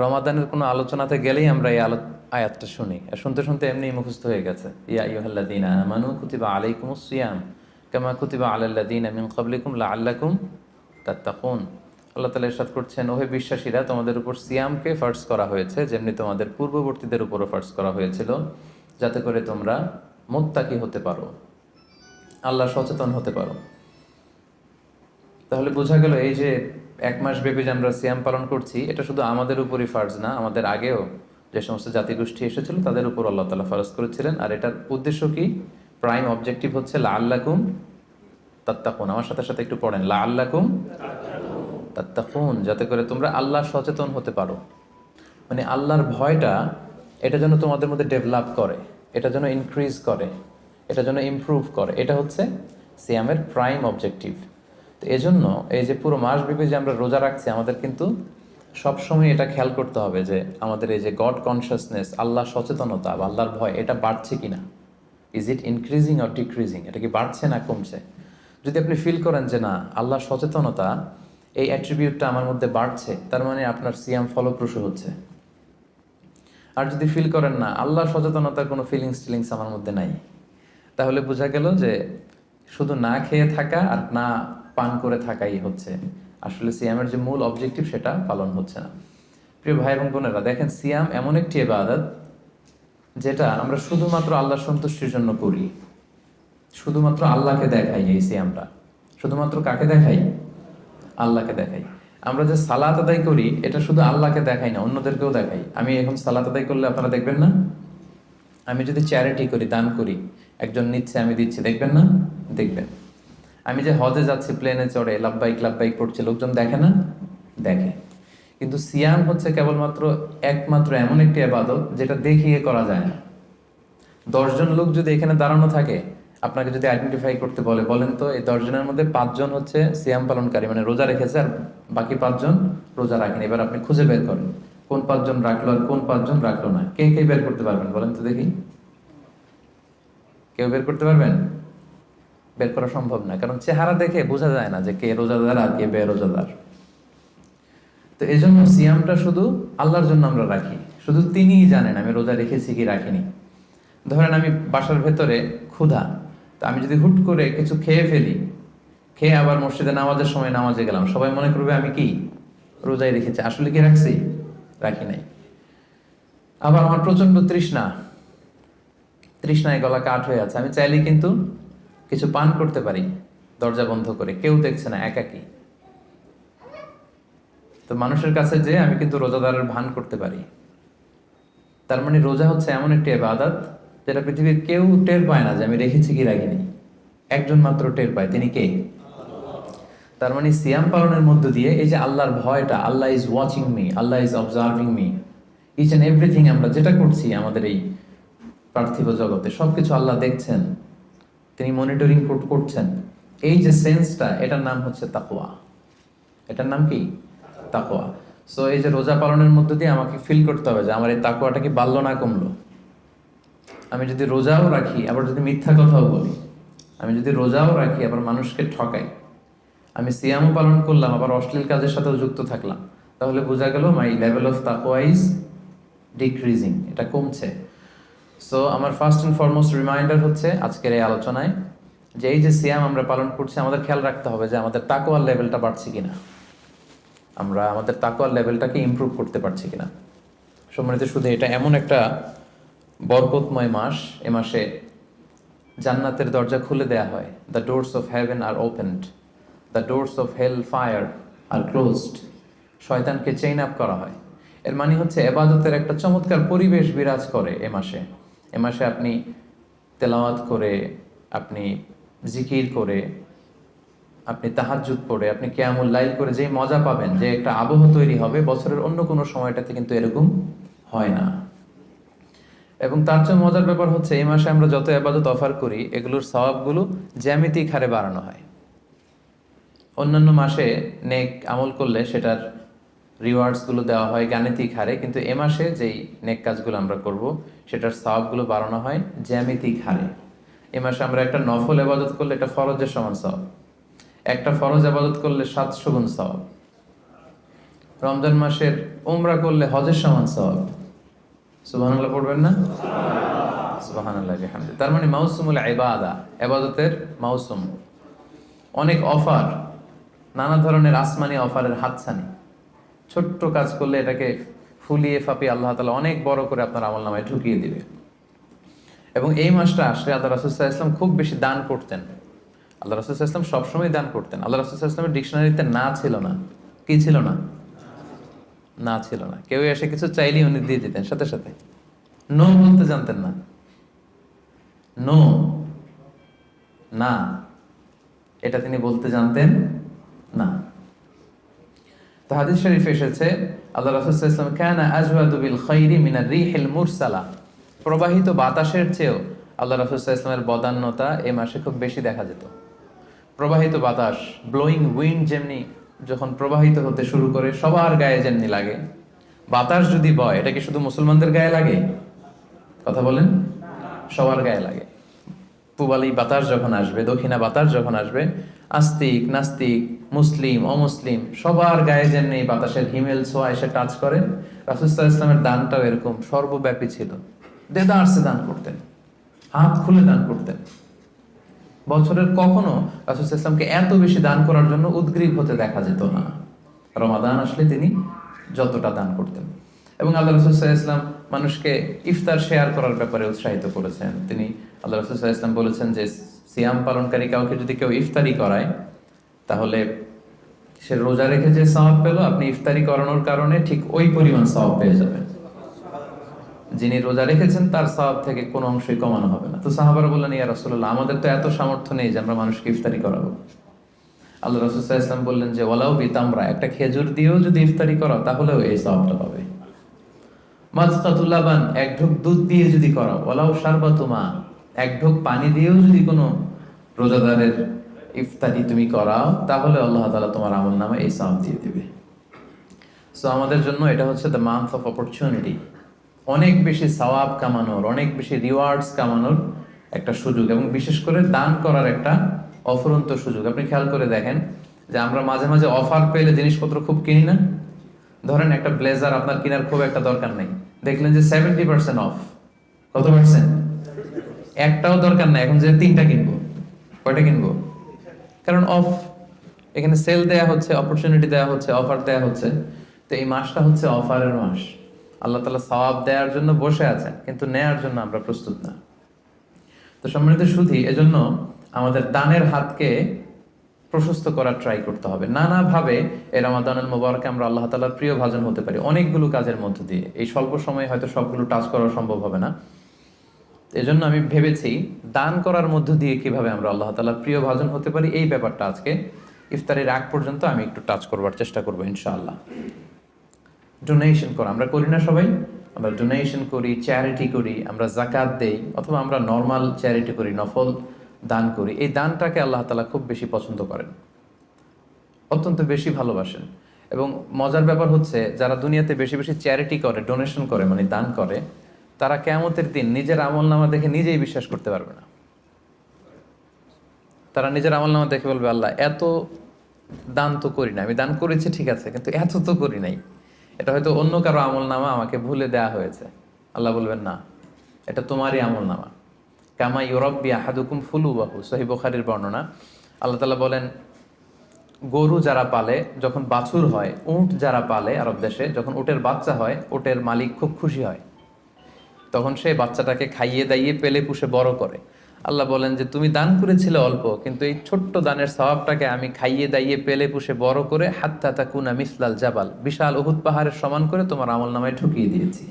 রমাদানের কোনো আলোচনাতে গেলেই আমরা এই আয়াতটা শুনি, আর শুনতে শুনতে এমনি মুখস্থ হয়ে গেছে। ইয়া আইয়ুহাল্লাযীনা আমানু কুতিবা আলাইকুমুস সিয়াম কামা কুতিবা আলাল্লাযীনা মিন ক্বাবলিকুম লাআল্লাকুম তাত্তাকুন। আল্লাহ তাআলা ইরশাদ করছেন, ওহে বিশ্বাসীরা, তোমাদের উপর সিয়ামকে ফার্জ করা হয়েছে যেমনি তোমাদের পূর্ববর্তীদের উপরও ফার্জ করা হয়েছিল, যাতে করে তোমরা মুত্তাকি হতে পারো, আল্লাহ সচেতন হতে পারো। তাহলে বোঝা গেল এই যে 1 মাস ব্যাপী যে আমরা সিয়াম পালন করছি, এটা শুধু আমাদের উপরই ফার্জ না, আমাদের আগেও যে সমস্ত জাতিগোষ্ঠী এসেছিল তাদের উপর আল্লাহ তাআলা ফারজ করেছিলেন। আর এটার উদ্দেশ্য কি? প্রাইম অবজেক্টিভ হচ্ছে লাআল্লাকুম তাত্তাকুন। আমার সাথে সাথে একটু পড়েন, লাআল্লাকুম তাত্তাকুন, যাতে করে তোমরা আল্লাহ সচেতন হতে পারো। মানে আল্লাহর ভয়টা, এটা যেন তোমাদের মধ্যে ডেভেলপ করে, এটা যেন ইনক্রিজ করে, এটা যেন ইমপ্রুভ করে, এটা হচ্ছে সিয়ামের প্রাইম অবজেক্টিভ। তো এজন্য এই যে পুরো মাসব্যাপী যে আমরা রোজা রাখছি, আমাদের কিন্তু সবসময় এটা খেয়াল করতে হবে যে আমাদের এই যে গড কনসিয়াসনেস, আল্লাহ সচেতনতা বা আল্লাহর ভয়, এটা বাড়ছে কিনা। Is it increasing or decreasing? এটা কি বাড়ছে না কমছে? যদি আপনি ফিল করেন যে না, আল্লাহ সচেতনতা এই অ্যাট্রিবিউটটা আমার মধ্যে বাড়ছে, তার মানে আপনার সিয়াম ফলপ্রসূ হচ্ছে। আর যদি ফিল করেন না, আল্লাহ সচেতনতার কোনো ফিলিংস আমার মধ্যে নাই, তাহলে বোঝা গেল যে শুধু না খেয়ে থাকা আর না পান করে থাকাই হচ্ছে আসলে সিয়ামের যে মূল অবজেক্টিভ, সেটা পালন হচ্ছে না। প্রিয় ভাই এবং বোনেরা, দেখেন, সিয়াম এমন একটি ইবাদত যেটা আমরা শুধুমাত্র আল্লাহ সন্তুষ্টির জন্য করি, শুধুমাত্র আল্লাহকে দেখাই। এই সিয়ামটা শুধুমাত্র কাকে দেখাই? আল্লাহকে দেখাই। আমরা যে সালাত আদায় করি, এটা শুধু আল্লাহকে দেখাই না, অন্যদেরকেও দেখাই। আমি এখন সালাত আদায় করলে আপনারা দেখবেন না? আমি যদি চ্যারিটি করি, দান করি, একজন নিচ্ছে আমি দিচ্ছি, দেখবেন না? দেখবেন। আমি যে হজে যাচ্ছি, প্লেনে চড়ে লাব্বাইক লাব্বাইক পড়ছে, লোকজন দেখে না? দেখে। কিন্তু সিয়াম হচ্ছে কেবলমাত্র একমাত্র এমন একটি ইবাদত যেটা দেখিয়ে করা যায় না। 10 জন লোক যদি এখানে দাঁড়ানো থাকে, আপনাকে যদি আইডেন্টিফাই করতে বলে, বলেন তো এই 10 জনের মধ্যে 5 জন হচ্ছে সিয়াম পালনকারী, মানে রোজা রেখেছে, আর বাকি 5 জন রোজা রাখেনি। এবার আপনি খুঁজে বের করেন কোন 5 জন রাখলো আর কোন 5 জন রাখলো না। কে কে বের করতে পারবেন বলেন তো দেখি? কেউ বের করতে পারবেন? বের করা সম্ভব না, কারণ চেহারা দেখে বোঝা যায় না যে কে রোজাদার আর কে বেরোজাদার। তো এই জন্য সিয়ামটা শুধু আল্লাহর জন্য আমরা রাখি, শুধু তিনিই জানেন আমি রোজা রেখেছি কি রাখিনি। ধরেন আমি বাসার ভেতরে ক্ষুধা, তো আমি যদি হুট করে কিছু খেয়ে ফেলি, খেয়ে আবার মসজিদে নামাজের সময় নামাজে গেলাম, সবাই মনে করবে আমি কি রোজাই রেখেছি। আসলে কি রাখছি? রাখি নাই। আবার আমার প্রচন্ড তৃষ্ণায় গলা কাঠ হয়ে আছে, আমি চাইলে কিন্তু কিছু পান করতে পারি, দরজা বন্ধ করে, কেউ দেখছে না, একাকী। তো মানুষের কাছে যে আমি কিন্তু রোজাদারের ভান করতে পারি। তার মানে রোজা হচ্ছে এমন একটি ইবাদত যেটা পৃথিবীর কেউ টের পায় না যে আমি রেখেছি কি রাখিনি। একজন মাত্র টের পায়, তিনি কে? তার মানে সিয়াম পালনের মধ্য দিয়ে এই যে আল্লাহর ভয়টা, Allah is watching me, Allah is observing me, each and everything আমরা যেটা করছি আমাদের এই পার্থিব জগতে, সবকিছু আল্লাহ দেখছেন, তিনি মনিটরিং করছেন। এই যে সেন্সটা, এটার নাম হচ্ছে তাকওয়া। এটার নাম কি? তাকওয়া। সো এই যে রোজা পালনের মধ্য দিয়ে আমাকে ফিল করতে হবে যে আমার এই তাকওয়াটা কি বাড়লো না কমলো। আমি যদি রোজাও রাখি আবার যদি মিথ্যা কথাও বলি, আমি যদি রোজাও রাখি আবার মানুষকে ঠকাই, আমি সিয়ামও পালন করলাম আবার অশ্লীল কাজের সাথেও যুক্ত থাকলাম, তাহলে বোঝা গেল মাই লেভেল অফ তাকওয়া ইজ ডিক্রিজিং, এটা কমছে। সো আমার ফার্স্ট অ্যান্ড ফরমোস্ট রিমাইন্ডার হচ্ছে আজকের এই আলোচনায় যে এই যে সিয়াম আমরা পালন করছি, আমাদের খেয়াল রাখতে হবে যে আমাদের তাকওয়ার লেভেলটা বাড়ছে কিনা, আমরা আমাদের তাকওয়ার লেভেলটাকে ইমপ্রুভ করতে পারছি কিনা। সম্মানিত, শুধু এটা এমন একটা বরকতময় মাস, এ মাসে জান্নাতের দরজা খুলে দেয়া হয়। The doors of heaven are opened, the doors of hell fire are closed. শয়তানকে চেইন আপ করা হয়। এর মানে হচ্ছে এবাদতের একটা চমৎকার পরিবেশ বিরাজ করে এ মাসে। এ মাসে আপনি তেলাওয়াত করে, আপনি জিকির করে, আপনি তাহাজ্জুদ পড়ে, আপনি কিয়ামুল লাইল করে যে মজা পাবেন, যে একটা আবহ তৈরি হবে, বছরের অন্য কোনো সময়টাতে কিন্তু এরকম হয় না। এবং তার চেয়ে মজার ব্যাপার হচ্ছে এই মাসে আমরা যত ইবাদত অফার করি, এগুলোর সওয়াবগুলো জ্যামিতিক হারে বাড়ানো হয়। অন্যান্য মাসে নেক আমল করলে সেটার রিওয়ার্ডসগুলো দেওয়া হয় গাণিতিক হারে, কিন্তু এ মাসে যেই নেক কাজগুলো আমরা করব সেটার সওয়াবগুলো বাড়ানো হয় জ্যামিতিক হারে। এ মাসে আমরা একটা নফল ইবাদত করলে এটা ফরজের সমান সওয়াব, একটা ফরজ ইবাদত করলে 700 গুণ সওয়াব। রমজান মাসের উমরা করলে হজের সমান সওয়াব। সুবহানাল্লাহ পড়বেন না? সুবহানাল্লাহ বিহামদি। তার মানে মাউসুমুল ইবাদা, ইবাদতের মাউসুম, অনেক অফার, নানা ধরনের আসমানি অফারের হাতছানি। ছোট্ট কাজ করলে এটাকে ফুলিয়ে ফাপিয়ে আল্লাহ তাআলা অনেক বড় করে আপনার আমলনামায় ঢুকিয়ে দিবে। এবং এই মাসটা আসলে আল্লাহ রাসূল সাল্লাল্লাহু আলাইহি ওয়াসাল্লাম খুব বেশি দান করতেন। আল্লাহ রাসূল সাল্লাল্লাহু আলাইহি ওয়াসাল্লাম সবসময় দান করতেন। আল্লাহ রাসূল সাল্লাল্লাহু আলাইহি ওয়াসাল্লামের ডিকশনারিতে না ছিল না। কি ছিল না? না ছিল না। কেউ এসে কিছু চাইলেই উনি দিয়ে দিতেন সাথে সাথে। নো বলতে জানতেন না। নো, না, এটা তিনি বলতে জানতেন না। তো হাদিস শরীফে এসেছে আল্লাহ রাসূল সাল্লাল্লাহু আলাইহি ওয়াসাল্লাম কানা আজওয়াদু বিল খাইরি মিনার রিহিল মুরসালা, প্রবাহিত বাতাসের চেয়েও আল্লাহ রাসূল সাল্লাল্লাহু আলাইহি ওয়াসাল্লামের বদান্যতা এই মাসে খুব বেশি দেখা যেত। প্রবাহিত বাতাস, ব্লোয়িং উইন্ড যেমনি যখন প্রবাহিত হতে শুরু করে সবার গায়ে যেমনি লাগে, বাতাস যদি বয় এটা কি শুধু মুসলমানদের গায়ে লাগে? কথা বলেন, সবার গায়ে লাগে। পূবালী বাতাস যখন আসবে, দক্ষিণা বাতাস যখন আসবে, আস্তিক নাস্তিক, মুসলিম অমুসলিম সবার গায়ে যেমনি বাতাসের হিমেল ছোঁয়া এসে টাচ করে, রাসূল সাল্লাল্লাহু আলাইহি ওয়াসাল্লামের দানটাও এরকম সর্বব্যাপী ছিল। দেদারসে দান করতেন, হাত খুলে দান করতেন। বছরের কখনো রাসূল সাল্লাল্লাহু আলাইহি ওয়াসাল্লামকে এত বেশি দান করার জন্য উদগ্রীব হতে দেখা যেত না। রমাদান আসলে তিনি যতটা দান করতেন। এবং আল্লাহ রাসূল সাল্লাল্লাহু আলাইহি ওয়াসাল্লাম মানুষকে ইফতার শেয়ার করার ব্যাপারে উৎসাহিত করেছেন। তিনি আল্লাহ রাসূল সাল্লাল্লাহু আলাইহি ওয়াসাল্লাম বলেছেন যে সিয়াম পালনকারী কাউকে যদি কেউ ইফতারি করায় তাহলে সে রোজা রেখে যে সওয়াব পেল, আপনি ইফতারি করানোর কারণে ঠিক ওই পরিমাণ সওয়াব পেয়ে যাবেন। যিনি রোজা রেখেছেন তার সওয়াব থেকে কোনো অংশই কমানো হবে না। তো সাহাবারা বললেন, ইয়া রাসূলুল্লাহ, আমাদের তো এত সামর্থ্য নেই যে আমরা মানুষকে ইফতারি করাবো। আল্লাহ রাসূল সাল্লাল্লাহু আলাইহি ওয়াসাল্লাম বললেন যে ওয়ালাউ বিতামরা, একটা খেজুর দিয়েও যদি ইফতারি করাও তাহলেও এই সওয়াবটা পাবে। মাযকাতুল লাবান, এক ঢোক দুধ দিয়ে যদি করাও, ওয়ালাউ শারবাতু মা, এক ঢোক পানি দিয়েও যদি কোনো রোজাদারের ইফতারি তুমি করাও তাহলে আল্লাহ তাআলা তোমার আমলনামায় এই সওয়াব দিয়ে দিবে। সো আমাদের জন্য এটা হচ্ছে দ্য মান্থ অফ অপরচুনিটি, অনেক বেশি সওয়াব কামানোর, অনেক বেশি রিওয়ার্ডস কামানোর একটা সুযোগ, এবং বিশেষ করে দান করার একটা অফুরন্ত সুযোগ। আপনি খেয়াল করে দেখেন যে আমরা মাঝে মাঝে অফার পেলে জিনিসপত্র খুব কিনি না। ধরেন একটা ব্লেজার আপনার কেনার খুব একটা দরকার নেই, দেখলেন যে 70% অফ। কত পার্সেন্ট? একটাও দরকার নাই, এখন যে 3টা কিনবো। কয়টা কিনবো? কারণ অফ, এখানে সেল দেয়া হচ্ছে, অপরচুনিটি দেয়া হচ্ছে, অফার দেয়া হচ্ছে। তো এই মাসটা হচ্ছে অফারের মাস। আল্লাহ তাআলা সওয়াব দেওয়ার জন্য বসে আছেন, কিন্তু নেয়ার জন্য আমরা প্রস্তুত না। তো সম্মানিত সুধী, এজন্য আমাদের দানের হাতকে প্রশস্ত করার ট্রাই করতে হবে। নানাভাবে এই রমাদানুল মুবারকে আমরা আল্লাহ তাআলার প্রিয় ভাজন হতে পারি অনেকগুলো কাজের মধ্য দিয়ে। এই স্বল্প সময়ে হয়তো সবগুলো টাচ করা সম্ভব হবে না। এজন্য আমি ভেবেছি দান করার মধ্য দিয়ে কিভাবে আমরা আল্লাহ তাআলার প্রিয় ভাজন হতে পারি, এই ব্যাপারটা আজকে ইফতারের আগ পর্যন্ত আমি একটু টাচ করবার চেষ্টা করবো ইনশাআল্লাহ। ডোনেশন করা আমরা করি না সবাই? আমরা ডোনেশন করি, চ্যারিটি করি, আমরা যাকাত দেই, অথবা আমরা নর্মাল চ্যারিটি করি, নফল দান করি। এই দানটাকে আল্লাহ তাআলা খুব বেশি পছন্দ করেন, অত্যন্ত বেশি ভালোবাসেন। এবং মজার ব্যাপার হচ্ছে যারা দুনিয়াতে বেশি বেশি চ্যারিটি করে, ডোনেশন করে, মানে দান করে, তারা কিয়ামতের দিন নিজের আমলনামা দেখে নিজেই বিশ্বাস করতে পারবে না। তারা নিজের আমলনামা দেখে বলবে, আল্লাহ এত দান তো করি না, আমি দান করেছি ঠিক আছে, কিন্তু এত তো করি নাই, এটা হয়তো অন্য কারো আমলনামা, আমাকে ভুলে দেয়া হয়েছে। আল্লাহ বলবেন না, এটা তোমারই আমলনামা। কামা ইউরাব্বি আহাদুকুম ফুলুবাহু, সহিহ বুখারীর বর্ণনা। আল্লাহ তাআলা বলেন, গরু যারা পালে, যখন বাছুর হয়, উট যারা পালে আরব দেশে, যখন উটের বাচ্চা হয়, উটের মালিক খুব খুশি হয়, তখন সে বাচ্চাটাকে খাইয়ে দাইয়ে পেলে পুষে বড় করে। আল্লাহ বলেন যে তুমি দান করেছিলে অল্প, কিন্তু এই ছোট্ট দানের সওয়াবটাকে আমি খাইয়ে দাইয়ে পেলে পুষে বড় করে হাত্তা তাকুনা মিসলাল জাবাল, বিশাল উহুদ পাহাড়ের সমান করে তোমার আমলনামায় ঢুকিয়ে দিয়েছি।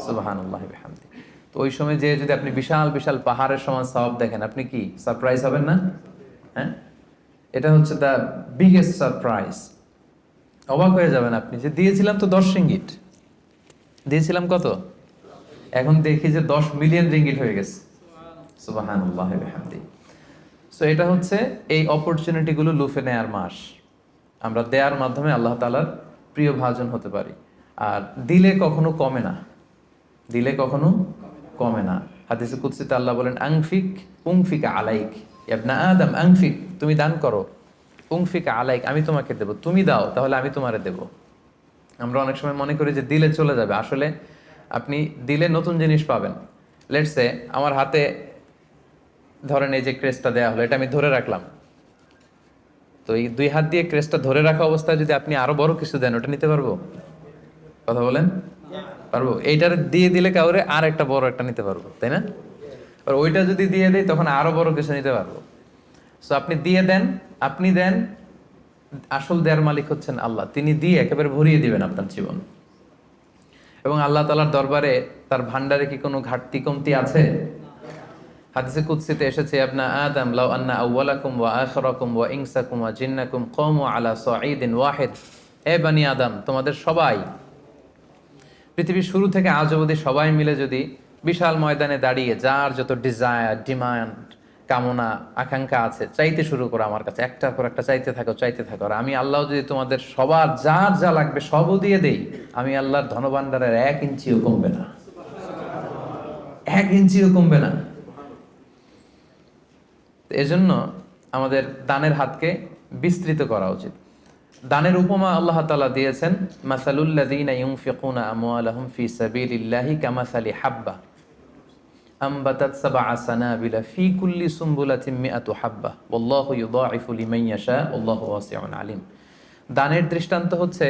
সুবহানাল্লাহি ওয়া বিহামদিহি। তো ওই সময় যে যদি আপনি বিশাল বিশাল পাহাড়ের সমান সওয়াব দেখেন, আপনি কি সারপ্রাইজ হবেন না? হ্যাঁ, এটা হচ্ছে দ্য বিগেস্ট সারপ্রাইজ। অবাক হয়ে যাবেন আপনি যে দিয়েছিলাম তো 10 রিঙ্গিট, দিয়েছিলাম কত, এখন দেখি যে 10 মিলিয়ন রিঙ্গিট হয়ে গেছে। সুবহানাল্লাহি ওয়া বিহামদিহি। সো এটা হচ্ছে এই অপরচুনিটিগুলো লুফে নেয়ার মাস। আমরা দেয়ার মাধ্যমে আল্লাহ তাআলার প্রিয় ভাজন হতে পারি। আর দিলে কখনো কমে না, দিলে কখনো কমে না। হাদিসে কুদসিতে আল্লাহ বলেন, আনফিক উনফিক আলাইক, ইয়া ইবনা আদম আনফিক, তুমি দান করো, উনফিকা আলাইক, আমি তোমাকে দেব, তুমি দাও তাহলে আমি তোমারে দেব। আমরা অনেক সময় মনে করি যে দিলে চলে যাবে, আসলে আপনি দিলে নতুন জিনিস পাবেন। লেটস সে আমার হাতে ধরেন এই যে ক্রেস্টটা দেওয়া হলো, এটা আমি ধরে রাখলাম, তো এই দুই হাত দিয়ে ক্রেস্টটা ধরে রাখা অবস্থায় যদি আপনি আরো বড় কিছু দেন, ওটা নিতে পারবো? কথা বলেন, পারবো? এইটার দিয়ে দিলে কাউরে আর একটা বড় একটা নিতে পারবো, তাই না? আর ওইটা যদি দিয়ে দেয় তখন আরো বড় কিছু নিতে পারবো। সো আপনি দিয়ে দেন, আপনি দেন, আসল দেয়ার মালিক হচ্ছেন আল্লাহ, তিনি দিয়ে একেবারে ভরিয়ে দিবেন আপনার জীবন। এবং আল্লাহ তাআলার দরবারে তার ভান্ডারে কি কোনো ঘাটতি কমতি আছে? হাদিসে কুদসিতে এসেছে, আপনা আদম লাউ আন্না আউওয়ালাকুম ওয়া আখিরাকুম ওয়া ইনসাকুম ওয়া জিন্নাকুম কামু আলা সাঈদিন ওয়াহিদ, হে বানি আদম, তোমাদের সবাই, পৃথিবীর শুরু থেকে আজ অবধি সবাই মিলে যদি বিশাল ময়দানে দাঁড়িয়ে যার যত ডিজায়ার, ডিমান্ড, কামনা, আকাঙ্ক্ষা আছে, চাইতে শুরু করো আমার কাছে, একটার পর একটা চাইতে থাকো, চাইতে থাকো, আর আমি আল্লাহ যদি তোমাদের সবার যার যা লাগবে সবও দিয়ে দেই, আমি আল্লাহর ধনভাণ্ডারের 1 ইঞ্চিও কমবে না, 1 ইঞ্চিও কমবে না। এজন্য আমাদের দানের হাতকে বিস্তৃত করা উচিত। দানের উপমা আল্লাহ তাআলা দিয়েছেন, মাসালুল্লাযীনা ইউনফিকুনা আমওয়ালাহুম ফি সাবিলিল্লাহি কামাসালি হাব্বা আমবাতাত সাবআ সানাবিলা ফি কুল্লি সুমবুলাতিন মিআতু হাব্বা ওয়াল্লাহু ইউদাঈফু লিমান ইয়াশা ওয়াল্লাহু ওয়াসিউন আলিম। দানের দৃষ্টান্ত হচ্ছে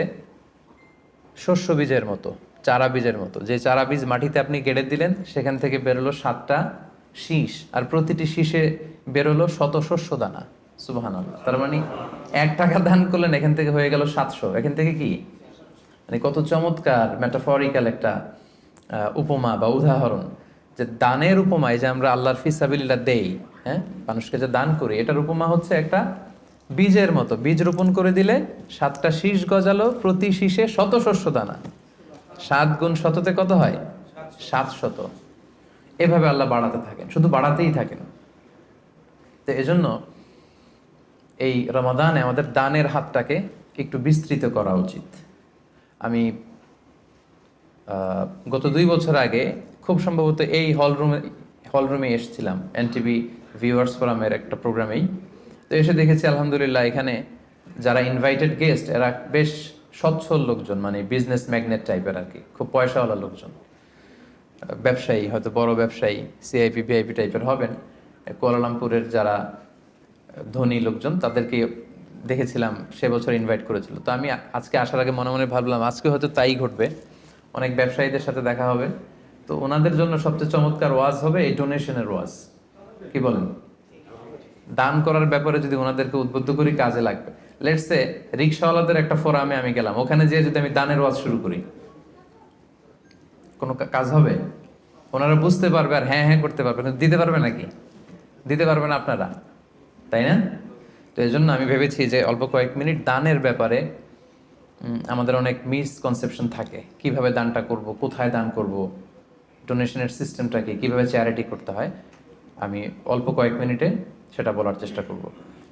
শস্য বীজের মতো, চারা বীজের মতো। যে চারা বীজ মাটিতে আপনি গেড়ে দিলেন, সেখান থেকে বেরোলো 7টা শীষ, আর প্রতিটি শীষে বেরোলো শত শস্য দানা। সুবহানাল্লাহ। তার মানে 1 টাকা দান করলেন, এখান থেকে হয়ে গেল 700। এখান থেকে কি মানে কত চমৎকার মেটাফরিক্যাল একটা উপমা বা উদাহরণ, যে দানের উপমা, এই যে আমরা আল্লাহর ফিসাবিলিল্লাহ দেই, হ্যাঁ, মানুষকে যে দান করি, এটার উপমা হচ্ছে একটা বীজের মতো। বীজ রোপণ করে দিলে 7টা শীষ গজালো, প্রতি শীষে শত শস্য দানা। 7 গুণ শততে কত হয়? 700। এভাবে আল্লাহ বাড়াতে থাকেন, শুধু বাড়াতেই থাকেন। তো এজন্য এই রমাদানে আমাদের দানের হাতটাকে একটু বিস্তৃত করা উচিত। আমি গত 2 বছর আগে খুব সম্ভবত এই হলরুমে এসেছিলাম, এনটিভি ভিউয়ার্স ফোরামের একটা প্রোগ্রামেই। তো এসে দেখেছি আলহামদুলিল্লাহ এখানে যারা ইনভাইটেড গেস্ট, এরা বেশ সচ্ছল লোকজন, মানে বিজনেস ম্যাগনেট টাইপের আর কি, খুব পয়সাওয়ালা লোকজন, ব্যবসায়ী, হয়তো বড় ব্যবসায়ী, সিআইপি ভিআইপি টাইপের হবেন। কুয়ালালামপুরের যারা ধনী লোকজন, তাদেরকে দেখেছিলাম সে বছর ইনভাইট করেছিল। তো আমি আজকে আসার আগে মনে মনে ভাবলাম আজকে হয়তো তাই ঘটবে, অনেক ব্যবসায়ীদের সাথে দেখা হবে। তো ওনাদের জন্য সবচেয়ে চমৎকার ওয়াজ হবে এই ডোনেশনের ওয়াজ। কি বলেন? দান করার ব্যাপারে যদি ওনাদেরকে উদ্বুদ্ধ করি, কাজে লাগবে। লেটস সে রিক্সাওয়ালাদের একটা ফোরামে আমি গেলাম, ওখানে যেয়ে যদি আমি দানের ওয়াজ শুরু করি, কোনো কাজ হবে? ওনারা বুঝতে পারবে আর হ্যাঁ হ্যাঁ করতে পারবে, কিন্তু দিতে পারবে নাকি? দিতে পারবে না আপনারা, তাই না? তো এই জন্য আমি ভেবেছি যে অল্প কয়েক মিনিট দানের ব্যাপারে আমাদের অনেক মিসকনসেপশন থাকে। কিভাবে দানটা করব, কোথায় দান করব, ডোনেশনের সিস্টেমটা কি, কীভাবে চ্যারিটি করতে হয়, আমি অল্প কয়েক মিনিটে সেটা বলার চেষ্টা করব।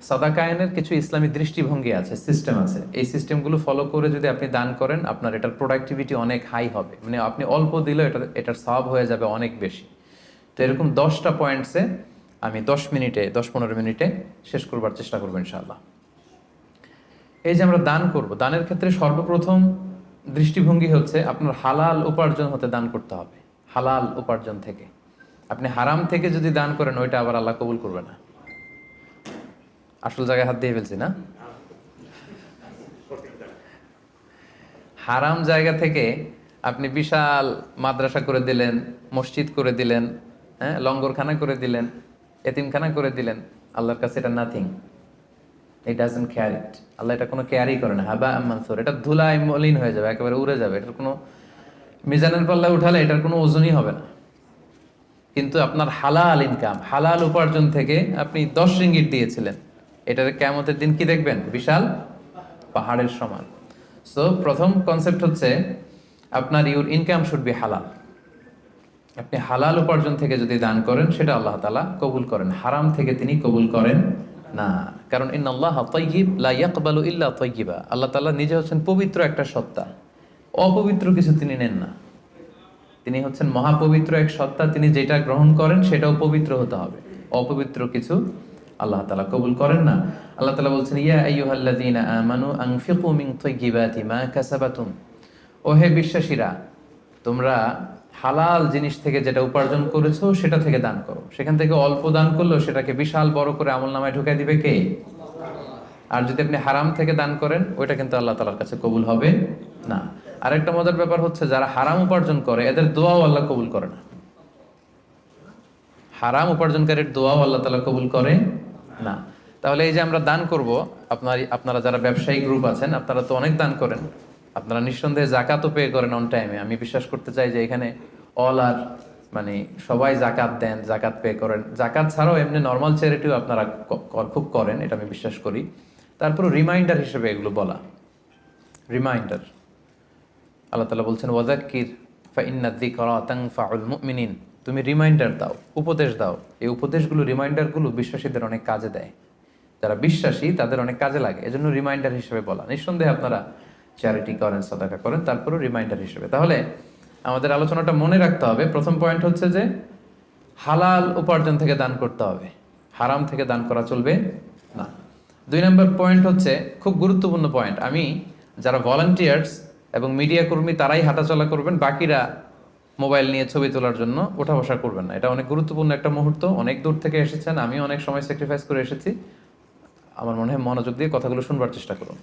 সাদাকায়নের কিছু ইসলামী দৃষ্টিভঙ্গি আছে, সিস্টেম আছে। এই সিস্টেমগুলো ফলো করে যদি আপনি দান করেন, আপনার এটার প্রোডাক্টিভিটি অনেক হাই হবে। মানে আপনি অল্প দিলেও এটার সওয়াব হয়ে যাবে অনেক বেশি। তো এরকম 10টা পয়েন্টসে আমি 10-15 মিনিটে শেষ করবার চেষ্টা করবো ইনশাআল্লাহ। এই যে আমরা দান করব, দানের ক্ষেত্রে সর্বপ্রথম দৃষ্টিভঙ্গি হচ্ছে আপনার হালাল উপার্জন হতে দান করতে হবে। হালাল উপার্জন থেকে। আপনি হারাম থেকে যদি দান করেন, ওইটা আবার আল্লাহ কবুল করবে না। আসল জায়গায় হাত দিয়ে ফেলছি না? হারাম জায়গা থেকে আপনি বিশাল মাদ্রাসা করে দিলেন, মসজিদ করে দিলেন, হ্যাঁ, লঙ্গরখানা করে দিলেন, এতিমখানা করে দিলেন, আল্লাহর কাছে এটা নাথিং। ইট ডাজন্ট কেয়ার ইট। আল্লাহ এটা কোনো কেয়ারই করে না। হাবা মানসুর, এটা ধুলায় মলিন হয়ে যাবে, একেবারে উড়ে যাবে। এটার কোনো মিজানের পাল্লায় উঠালে এটার কোনো ওজনই হবে না। কিন্তু আপনার হালাল ইনকাম, হালাল উপার্জন থেকে আপনি 10 রিঙ্গিট দিয়েছিলেন, এটার কিয়ামতের দিন কি দেখবেন? বিশাল পাহাড়ের সমান। সো প্রথম কনসেপ্ট হচ্ছে আপনার ইউর ইনকাম শুড বি হালাল। আপনি হালাল উপার্জন থেকে যদি দান করেন, সেটা আল্লাহ তাআলা কবুল করেন। হারাম থেকে তিনি কবুল করেন না, কারণ ইন্নাল্লাহা তাইয়্যিব লা ইয়াকবালু ইল্লা তাইয়্যিবা। আল্লাহ তাআলা নিজে হচ্ছেন পবিত্র একটা সত্তা, অপবিত্র কিছু তিনি নেন না। তিনি হচ্ছেন মহাপবিত্র এক সত্তা, তিনি যেটা গ্রহণ করেন সেটাও পবিত্র হতে হবে, অপবিত্র কিছু আল্লাহ তাআলা কবুল করেন না। আল্লাহ তাআলা বলছেন, ইয়া আইয়ুহাল্লাযীনা আমানু আনফিকু মিন তাইয়্যিবাতি মা কাসাবাতুম, ও হে বিশ্বাসীরা, তোমরা হালাল জিনিস থেকে যেটা উপার্জন করেছো সেটা থেকে দান করো। সেখান থেকে অল্প দান করলেও সেটাকে বিশাল বড় করে আমলনামায় ঢুকাই দিবে কে? আর যদি আপনি হারাম থেকে দান করেন, ওইটা কিন্তু আল্লাহ তাআলার কাছে কবুল হবে না। আরেকটা মজার ব্যাপার হচ্ছে, যারা হারাম উপার্জন করে এদের দোয়াও আল্লাহ কবুল করে না। হারাম উপার্জনকারীর দোয়াও আল্লাহ তাআলা কবুল করে না। তাহলে এই যে আমরা দান করব, আপনারা যারা ব্যবসায়ী গ্রুপ আছেন, আপনারা তো অনেক দান করেন, আপনারা নিঃসন্দেহে জাকাতও পে করেন অন টাইমে। আমি বিশ্বাস করতে চাই যে এখানে অল আর মানে সবাই জাকাত দেন, জাকাত পে করেন। জাকাত ছাড়াও এমনি নর্মাল চ্যারিটিও আপনারা খুব করেন, এটা আমি বিশ্বাস করি। তারপর রিমাইন্ডার হিসেবে এগুলো বলা, রিমাইন্ডার। আল্লাহ তাআলা বলছেন, ওয়াযাক্কির ফাইন্না যিকরা তানফাউল মুমিনিন, তুমি রিমাইন্ডার দাও, উপদেশ দাও। এই উপদেশগুলো, রিমাইন্ডারগুলো বিশ্বাসীদের অনেক কাজে দেয়। যারা বিশ্বাসী তাদের অনেক কাজে লাগে, এজন্য রিমাইন্ডার হিসেবে বলা। নিঃসন্দেহে আপনারা চ্যারিটি করেন, সাদাকা করেন, তারপরেও রিমাইন্ডার হিসেবে। তাহলে আমাদের আলোচনাটা মনে রাখতে হবে, প্রথম পয়েন্ট হচ্ছে যে হালাল উপার্জন থেকে দান করতে হবে, হারাম থেকে দান করা চলবে না। 2 নম্বর পয়েন্ট হচ্ছে খুব গুরুত্বপূর্ণ পয়েন্ট, আমি যারা ভলান্টিয়ার্স এবং মিডিয়া কর্মী তারাই হাঁটাচলা করবেন, বাকিরা মোবাইল নিয়ে ছবি তোলার জন্য ওঠা বসা করবেন না। এটা অনেক গুরুত্বপূর্ণ একটা মুহূর্ত, অনেক দূর থেকে এসেছেন, আমি অনেক সময় স্যাক্রিফাইস করে এসেছি। আমার মনে হয় মনোযোগ দিয়ে কথাগুলো শুনবার চেষ্টা করুন।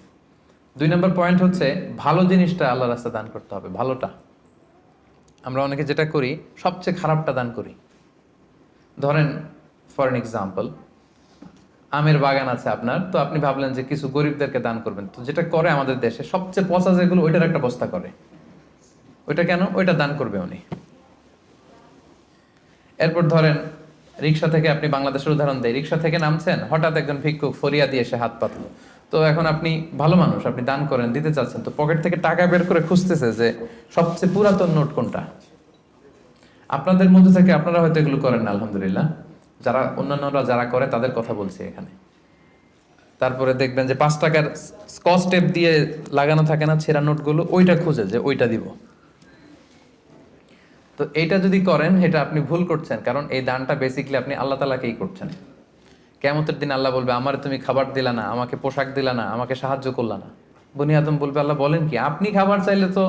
2 নম্বর পয়েন্ট হচ্ছে ভালো জিনিসটা আল্লাহ রাস্তায় দান করতে হবে, ভালোটা। আমরা অনেকে যেটা করি, সবচেয়ে খারাপটা দান করি। ধরেন ফর এন এক্সাম্পল, আমের বাগান আছে আপনার, তো আপনি ভাবলেন যে কিছু গরিবদেরকে দান করবেন। তো যেটা করে আমাদের দেশে সবচেয়ে পচা যেগুলো, ওইটার একটা বস্তা করে। ওইটা কেন? ওইটা দান করবে উনি। এরপর ধরেন রিক্সা থেকে, আপনি বাংলাদেশের উদাহরণ দেয়, রিক্সা থেকে নামছেন, হঠাৎ একজন ভিক্ষুক ফরিয়া দিয়ে এসে হাত পাতলো। তো এখন আপনি ভালো মানুষ, আপনি দান করেন, দিতে চাচ্ছেন, তো পকেট থেকে টাকা বের করে খুঁজতেছে যে সবচেয়ে পুরাতন নোট কোনটা। আপনাদের মধ্যে থেকে আপনারা হয়তো এগুলো করেন না, আলহামদুলিল্লাহ। যারা অন্যান্যরা যারা করে তাদের কথা বলছি এখানে। তারপরে দেখবেন যে 5 টাকার স্কচ টেপ দিয়ে লাগানো থাকে না ছেঁড়া নোটগুলো, ওইটা খুঁজে যে ওইটা দিব। তো এইটা যদি করেন, এটা আপনি ভুল করছেন, কারণ এই দানটা বেসিক্যালি আপনি আল্লাহ তাআলাকেই করছেন। কিয়ামতের দিন আল্লাহ বলবে, আমার তুমি খাবার দিলা না, আমাকে পোশাক দিলা না, আমাকে সাহায্য করলা না। বনি আদম বলবে, আল্লাহ বলেন কি, আপনি খাবার চাইলে তো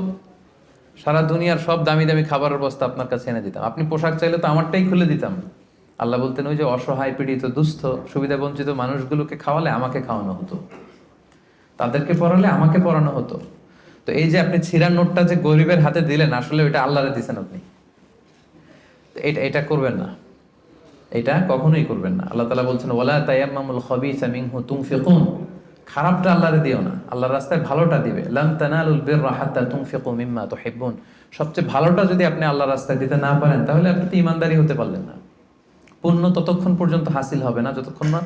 সারা দুনিয়ার সব দামি দামি খাবারের বস্তা আপনার কাছে এনে দিতাম, আপনি পোশাক চাইলে তো আমারটাই খুলে দিতাম। আল্লাহ বলতেন, ওই যে অসহায়, পীড়িত, দুস্থ, সুবিধা বঞ্চিত মানুষগুলোকে খাওয়ালে আমাকে খাওয়ানো হতো, তাদেরকে পড়ালে আমাকে পড়ানো হতো। তো এই যে আপনি ছিঁড়া নোটটা যে গরিবের হাতে দিলেন, আসলে ওইটা আল্লাহরে দিছেন আপনি। এটা করবেন না, এটা কখনোই করবেন না। আল্লাহ তাআলা বলছেন, ওয়ালা তায়াম্মামুল খাবিসা মিনহু তুনফিকুন, খারাপটা আল্লাহরে দিও না, আল্লাহর রাস্তায় ভালোটা দিবে। লান তানালুল বিররা হাত্তা তুনফিকু মিম্মা তুহিব্বুন, সবচেয়ে ভালোটা যদি আপনি আল্লাহর রাস্তায় দিতে না পারেন, তাহলে আপনি তো ঈমানদারই হতে পারলেন না। পুণ্য ততক্ষণ পর্যন্ত হাসিল হবে না যতক্ষণ না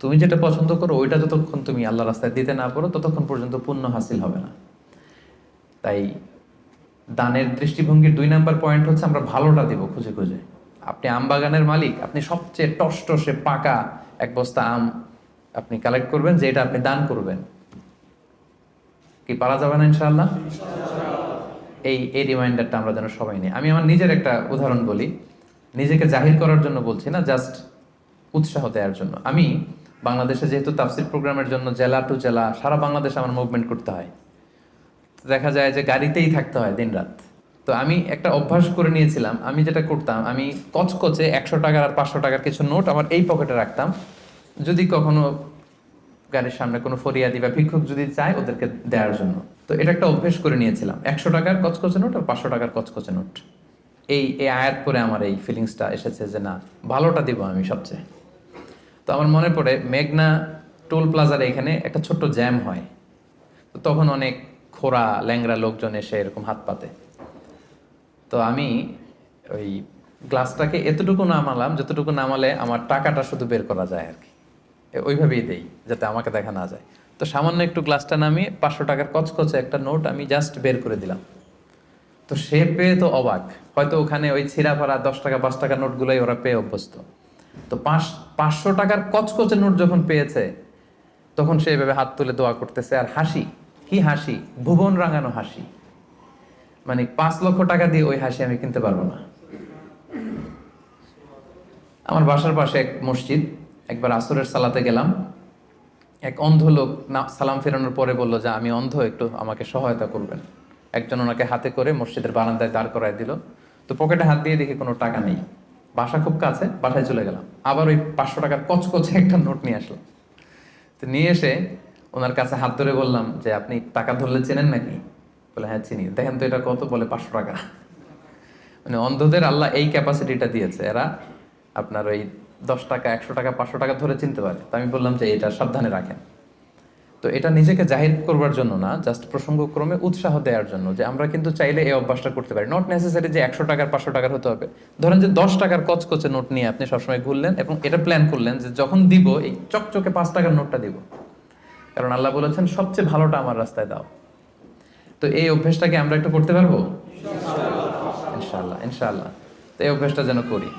তুমি যেটা পছন্দ করো ওইটা যতক্ষণ তুমি আল্লাহর রাস্তায় দিতে না পারো, ততক্ষণ পর্যন্ত পুণ্য হাসিল হবে না। তাই দানের দৃষ্টিভঙ্গির 2 নাম্বার পয়েন্ট হচ্ছে আমরা ভালোটা দিব খুঁজে খুঁজে। আপনি আম বাগানের মালিক, আপনি সবচেয়ে টসটসে পাকা এক বস্তা আম আপনি কালেক্ট করবেন, যে এটা আপনি দান করবেন। কি পারা যাবে না ইনশাআল্লাহ? এই রিমাইন্ডারটা আমরা যেন সবাই নিই। আমি আমার নিজের একটা উদাহরণ বলি, নিজেকে জাহির করার জন্য বলছি না, জাস্ট উৎসাহ দেওয়ার জন্য। আমি বাংলাদেশে যেহেতু তাফসির প্রোগ্রামের জন্য জেলা টু জেলা সারা বাংলাদেশে আমার মুভমেন্ট করতে হয়, দেখা যায় যে গাড়িতেই থাকতে হয় দিন রাত। তো আমি একটা অভ্যাস করে নিয়েছিলাম, আমি যেটা করতাম, আমি কচকচে 100 টাকার আর 500 টাকার কিছু নোট আমার এই পকেটে রাখতাম। যদি কখনো গাড়ির সামনে কোনো ফরিয়াদি বা ভিক্ষুক যদি চায়, ওদেরকে দেওয়ার জন্য। তো এটা একটা অভ্যেস করে নিয়েছিলাম, 100 টাকার কচকচে নোট আর 500 টাকার কচকচে নোট। এই আয়াত পরে আমার এই ফিলিংসটা এসেছে যে না, ভালোটা দিব আমি সবচেয়ে। তো আমার মনে পড়ে মেঘনা টোল প্লাজার এখানে একটা ছোট্ট জ্যাম হয়, তো তখন অনেক খোড়া ল্যাংরা লোকজন এসে এরকম হাত পাতে। তো আমি ওই গ্লাসটাকে এতটুকু নামালাম যতটুকু নামালে আমার টাকাটা শুধু বের করা যায় আর কি, ওইভাবেই দেই যাতে আমাকে দেখা না যায়। তো সামান্য একটু গ্লাসটা নামিয়ে 500 টাকার কচকচে একটা নোট আমি জাস্ট বের করে দিলাম। তো সে পেয়ে তো অবাক, হয়তো ওখানে ওই ছিঁড়া ফাড়া 10 টাকা 5 টাকার নোটগুলোই ওরা পেয়ে অভ্যস্ত। তো 500 টাকার কচকচে নোট যখন পেয়েছে, তখন সে এভাবে হাত তুলে দোয়া করতেছে, আর হাসি, কি হাসি, ভুবন রাঙানো হাসি। মানে 5 লক্ষ টাকা দিয়ে ওই হাসি আমি কিনতে পারবো না। আমার বাসার পাশে এক মসজিদ, একবার আসরের সালাতে গেলাম, এক অন্ধ লোক সালাম ফেরানোর পরে বললো যে আমি অন্ধ, একটু আমাকে সহায়তা করবেন। একজন ওনাকে হাতে করে মসজিদের বারান্দায় দাঁড় করায় দিল। তো পকেটে হাত দিয়ে দেখি কোনো টাকা নেই। বাসা খুব কাছে, বাসায় চলে গেলাম। আবার ওই 500 টাকার কচকচে একটা নোট নিয়ে আসলাম। তো নিয়ে এসে ওনার কাছে হাত ধরে বললাম যে আপনি টাকা ধরলে চেনেন নাকি? বলে হ্যাঁ চিনি। দেখেন তো এটা কত? বলে 500 টাকা। মানে অন্ধদের আল্লাহ এই ক্যাপাসিটিটা দিয়েছে, এরা আপনার ওই 10 টাকা, 100 টাকা, 500 টাকা ধরে চিনতে পারে। তো আমি বললাম যে এটা সাবধানে রাখেন। তো এটা নিজেকে জাহির করবার জন্য না, জাস্ট প্রসঙ্গক্রমে উৎসাহ দেওয়ার জন্য যে আমরা কিন্তু চাইলে এই অভ্যাসটা করতে পারি। নট নেসেসারি যে 100 টাকার 500 টাকার হতে হবে। ধরেন যে 10 টাকার কচকচে নোট নিয়ে আপনি সবসময় ঘুরলেন এবং এটা প্ল্যান করলেন যে যখন দিব এই চকচকে 5 টাকার নোটটা দিব, কারণ আল্লাহ বলেছেন সবচেয়ে ভালোটা আমার রাস্তায় দাও। তো এই অভ্যেসটাকে আমরা একটু করতে পারবো ইনশাআল্লাহ, ইনশাআল্লাহ। তো এই অভ্যেসটা যেন করি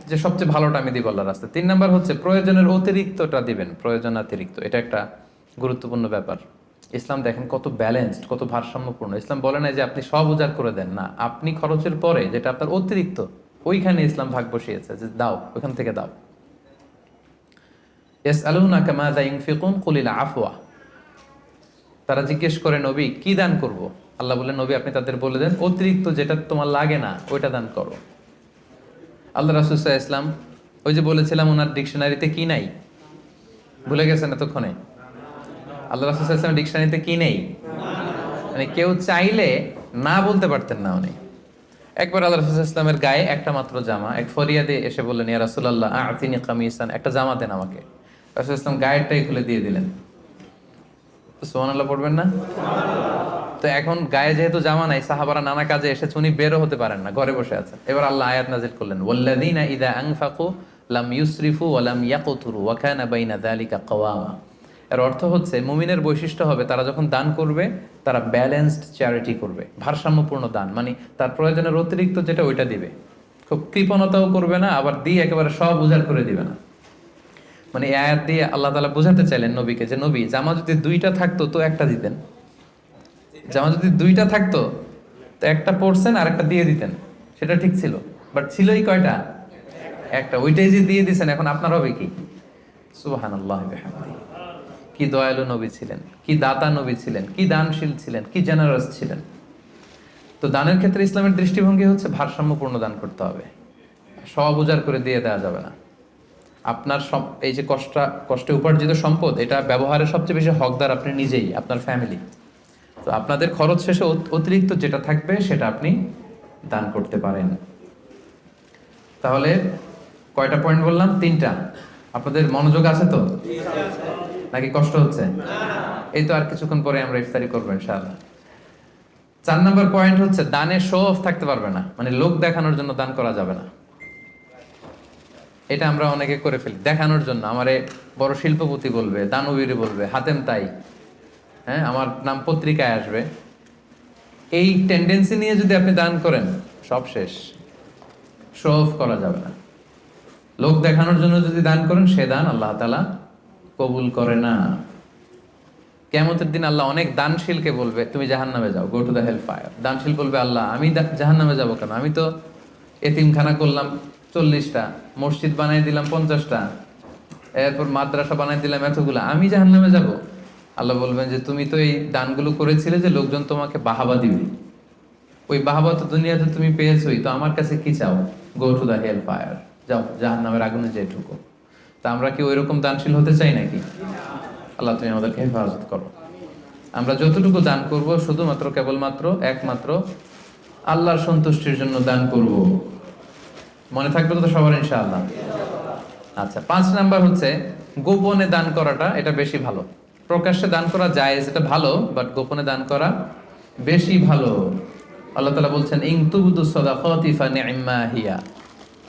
যে সবচেয়ে ভালোটা আমি দিব আল্লাহর রাস্তায়। 3 নাম্বার হচ্ছে প্রয়োজনের অতিরিক্তটা দিবেন, প্রয়োজন অতিরিক্ত। এটা একটা গুরুত্বপূর্ণ ব্যাপার। ইসলাম দেখেন কত ব্যালেন্সড, কত ভারসাম্যপূর্ণ। ইসলাম বলে না যে আপনি সব উজাড় করে দেন, না, আপনি খরচের পরে যেটা আপনার অতিরিক্ত ওইখানে ইসলাম ভাগ বসিয়েছে যে দাও, ওইখান থেকে দাও। ইয়াসআলুনাকা মাযা ইউনফিকুন কুলিল আফওয়া। তারা জিজ্ঞেস করে নবী কি দান করব? আল্লাহ বলেন নবী আপনি তাদের বলে দেন অতিরিক্ত যেটা তোমার লাগে না ওইটা দান করো। আল্লাহ রাসূল সাল্লাল্লাহু আলাইহি ওয়াসাল্লাম, ওই যে বলেছিলাম ওনার ডিকশনারিতে কি নাই, ভুলে গেছেন এতক্ষণে? আল্লাহ রাসূল সাল্লাল্লাহু আলাইহি ওয়াসাল্লাম ডিকশনারিতে কি নেই? মানে কেউ চাইলে না বলতে পারতেন না উনি। একবার আল্লাহ রাসূল সাল্লাল্লাহু আলাইহি ওয়াসাল্লামের গায়ে একটা মাত্র জামা, এক ফরিয়াদে এসে বললেন ইয়া রাসূলুল্লাহ আ'তিনি কামিসান, একটা জামা দেন আমাকে। রাসূল সাল্লাল্লাহু আলাইহি ওয়াসাল্লাম গায়েরটাই খুলে দিয়ে দিলেন। সুবহানাল্লাহ পড়বেন না? তো এখন গায়ে যেহেতু জামা নাই, সাহাবারা নানা কাজে এসেছে, উনি বেরো হতে পারেন না, ঘরে বসে আছেন। এবার আল্লাহ আয়াত নাযিল করলেন ওয়াল্লাযীনা ইযা আনফাকু লাম ইউসরিফু ওয়া লাম ইয়াকতুরু ওয়া কানা বাইনা যালিকা কাওয়ামা। এর অর্থ হচ্ছে মুমিনের বৈশিষ্ট্য হবে তারা যখন দান করবে তারা ব্যালেন্সড চ্যারিটি করবে, ভারসাম্যপূর্ণ দান। মানে তার প্রয়োজনের অতিরিক্ত যেটা ওইটা দিবে, খুব কৃপণতাও করবে না, আবার দিয়ে একেবারে সব উজাড় করে দিবে না। মানে এই আয়াত দিয়ে আল্লাহ তাআলা বোঝাতে চাইলেন নবীকে যে নবী জামা যদি 2টা থাকতো তো একটা দিতেন, জামা যদি 2টা থাকতো তো একটা পরছেন আর একটা দিয়ে দিতেন, সেটা ঠিক ছিল। বাট ছিলই কয়টা? একটা। ওইটাই যে দিয়ে দিছেন, এখন আপনার হবে কি? সুবহানাল্লাহ বিহামদিহি। কি দয়ালু নবী ছিলেন, কি দাতা নবী ছিলেন, কি দানশীল ছিলেন, কি জেনারাস ছিলেন। তো দানের ক্ষেত্রে ইসলামের দৃষ্টিভঙ্গি হচ্ছে ভারসাম্যপূর্ণ দান করতে হবে, সব উজাড় করে দিয়ে দেওয়া যাবে না। আপনার এই যে কষ্টে উপার্জিত সম্পদ, এটা ব্যবহারের সবচেয়ে বেশি হকদার আপনি নিজেই, আপনার ফ্যামিলি। তো আপনাদের খরচ শেষে অতিরিক্ত যেটা থাকবে সেটা আপনি দান করতে পারেন। তাহলে কয়টা পয়েন্ট বললাম? 3টা। আপনাদের মনোযোগ আছে তো নাকি কষ্ট হচ্ছে? এই তো আর কিছুক্ষণ পরে আমরা ইফতারি করবো ইনশাআল্লাহ। 4 নাম্বার পয়েন্ট হচ্ছে দানে শো অফ থাকতে পারবে না, মানে লোক দেখানোর জন্য দান করা যাবে না। এটা আমরা অনেকে করে ফেলি দেখানোর জন্য। আমারে বড় শিল্পপতি বলবে, দানবীর বলবে, হাতেম তাই, হ্যাঁ আমার নাম পত্রিকায় আসবে। এই টেন্ডেন্সি নিয়ে যদি আপনি দান করেন সব শেষ, শো অফ করা যাবে না। লোক দেখানোর জন্য যদি দান করেন সে দান আল্লাহ তাআলা কবুল করে না। কিয়ামতের দিন আল্লাহ অনেক দানশীলকে বলবে তুমি জাহান্নামে যাও, go to the hell fire. দানশীল বলবে আল্লাহ আমি জাহান্নামে যাব কেন? আমি তো এতিমখানা করলাম 40টা, মসজিদ বানাই দিলাম 50টা, এরপর মাদ্রাসা বানাই দিলাম এতগুলো, আমি জাহান্নামে যাব? আল্লাহ বলবেন যে তুমি তো এই দানগুলো করেছিলে যে লোকজন তোমাকে বাহাবা দিবে, ওই বাহাবা তো দুনিয়াতে তুমি পেয়েছোই, তো আমার কাছে কি চাও? Go to the hell fire, যাও জাহান্নামের আগুনে যেয়ে ঢুকো। তা আমরা কি ওইরকম দানশীল হতে চাই নাকি? আল্লাহ তুমি আমাদেরকে হেফাজত করো। আমরা যতটুকু দান করব শুধুমাত্র কেবলমাত্র একমাত্র আল্লাহর সন্তুষ্টির জন্য দান করব। মনে থাকবে তো সবার ইনশাআল্লাহ? আচ্ছা, 5 নাম্বার হচ্ছে গোপনে দান করাটা, এটা বেশি ভালো। প্রকাশ্যে দান করা যায়, এটা ভালো, বাট গোপনে দান করা বেশি ভালো। আল্লাহ তাআলা বলছেন ইন তুবদু সাদাকাতি ফানি'মা হিয়া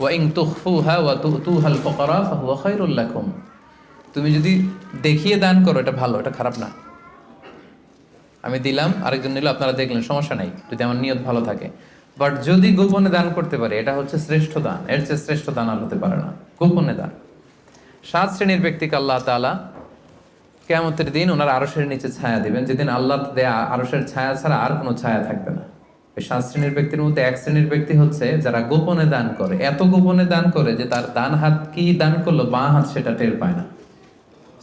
ওয়া ইন তুখফুহা ওয়া তুতুহাল ফুকারা ফাহুয়া খায়রুল লাকুম। তুমি যদি দেখিয়ে দান করো এটা ভালো, এটা খারাপ না। আমি দিলাম, আরেকজন নিল, আপনারা দেখলেন, সমস্যা নাই যদি আমার নিয়ত ভালো থাকে। বাট যদি গোপনে দান করতে পারে এটা হচ্ছে শ্রেষ্ঠ দান, এর চেয়ে শ্রেষ্ঠ দান আর হতে পারে না গোপনে দান। 7 শ্রেণীর ব্যক্তিকে আল্লাহ তাআলা কিয়ামতের দিন ওনার আরশের নিচে ছায়া দিবেন, যেদিন আল্লাহ দেয়া আরশের ছায়া ছাড়া আর কোনো ছায়া থাকবে না। ওই 7 শ্রেণীর ব্যক্তির মধ্যে এক শ্রেণীর ব্যক্তি হচ্ছে যারা গোপনে দান করে, এত গোপনে দান করে যে তার ডান হাত কি দান করলো বাঁ হাত সেটা টের পায় না।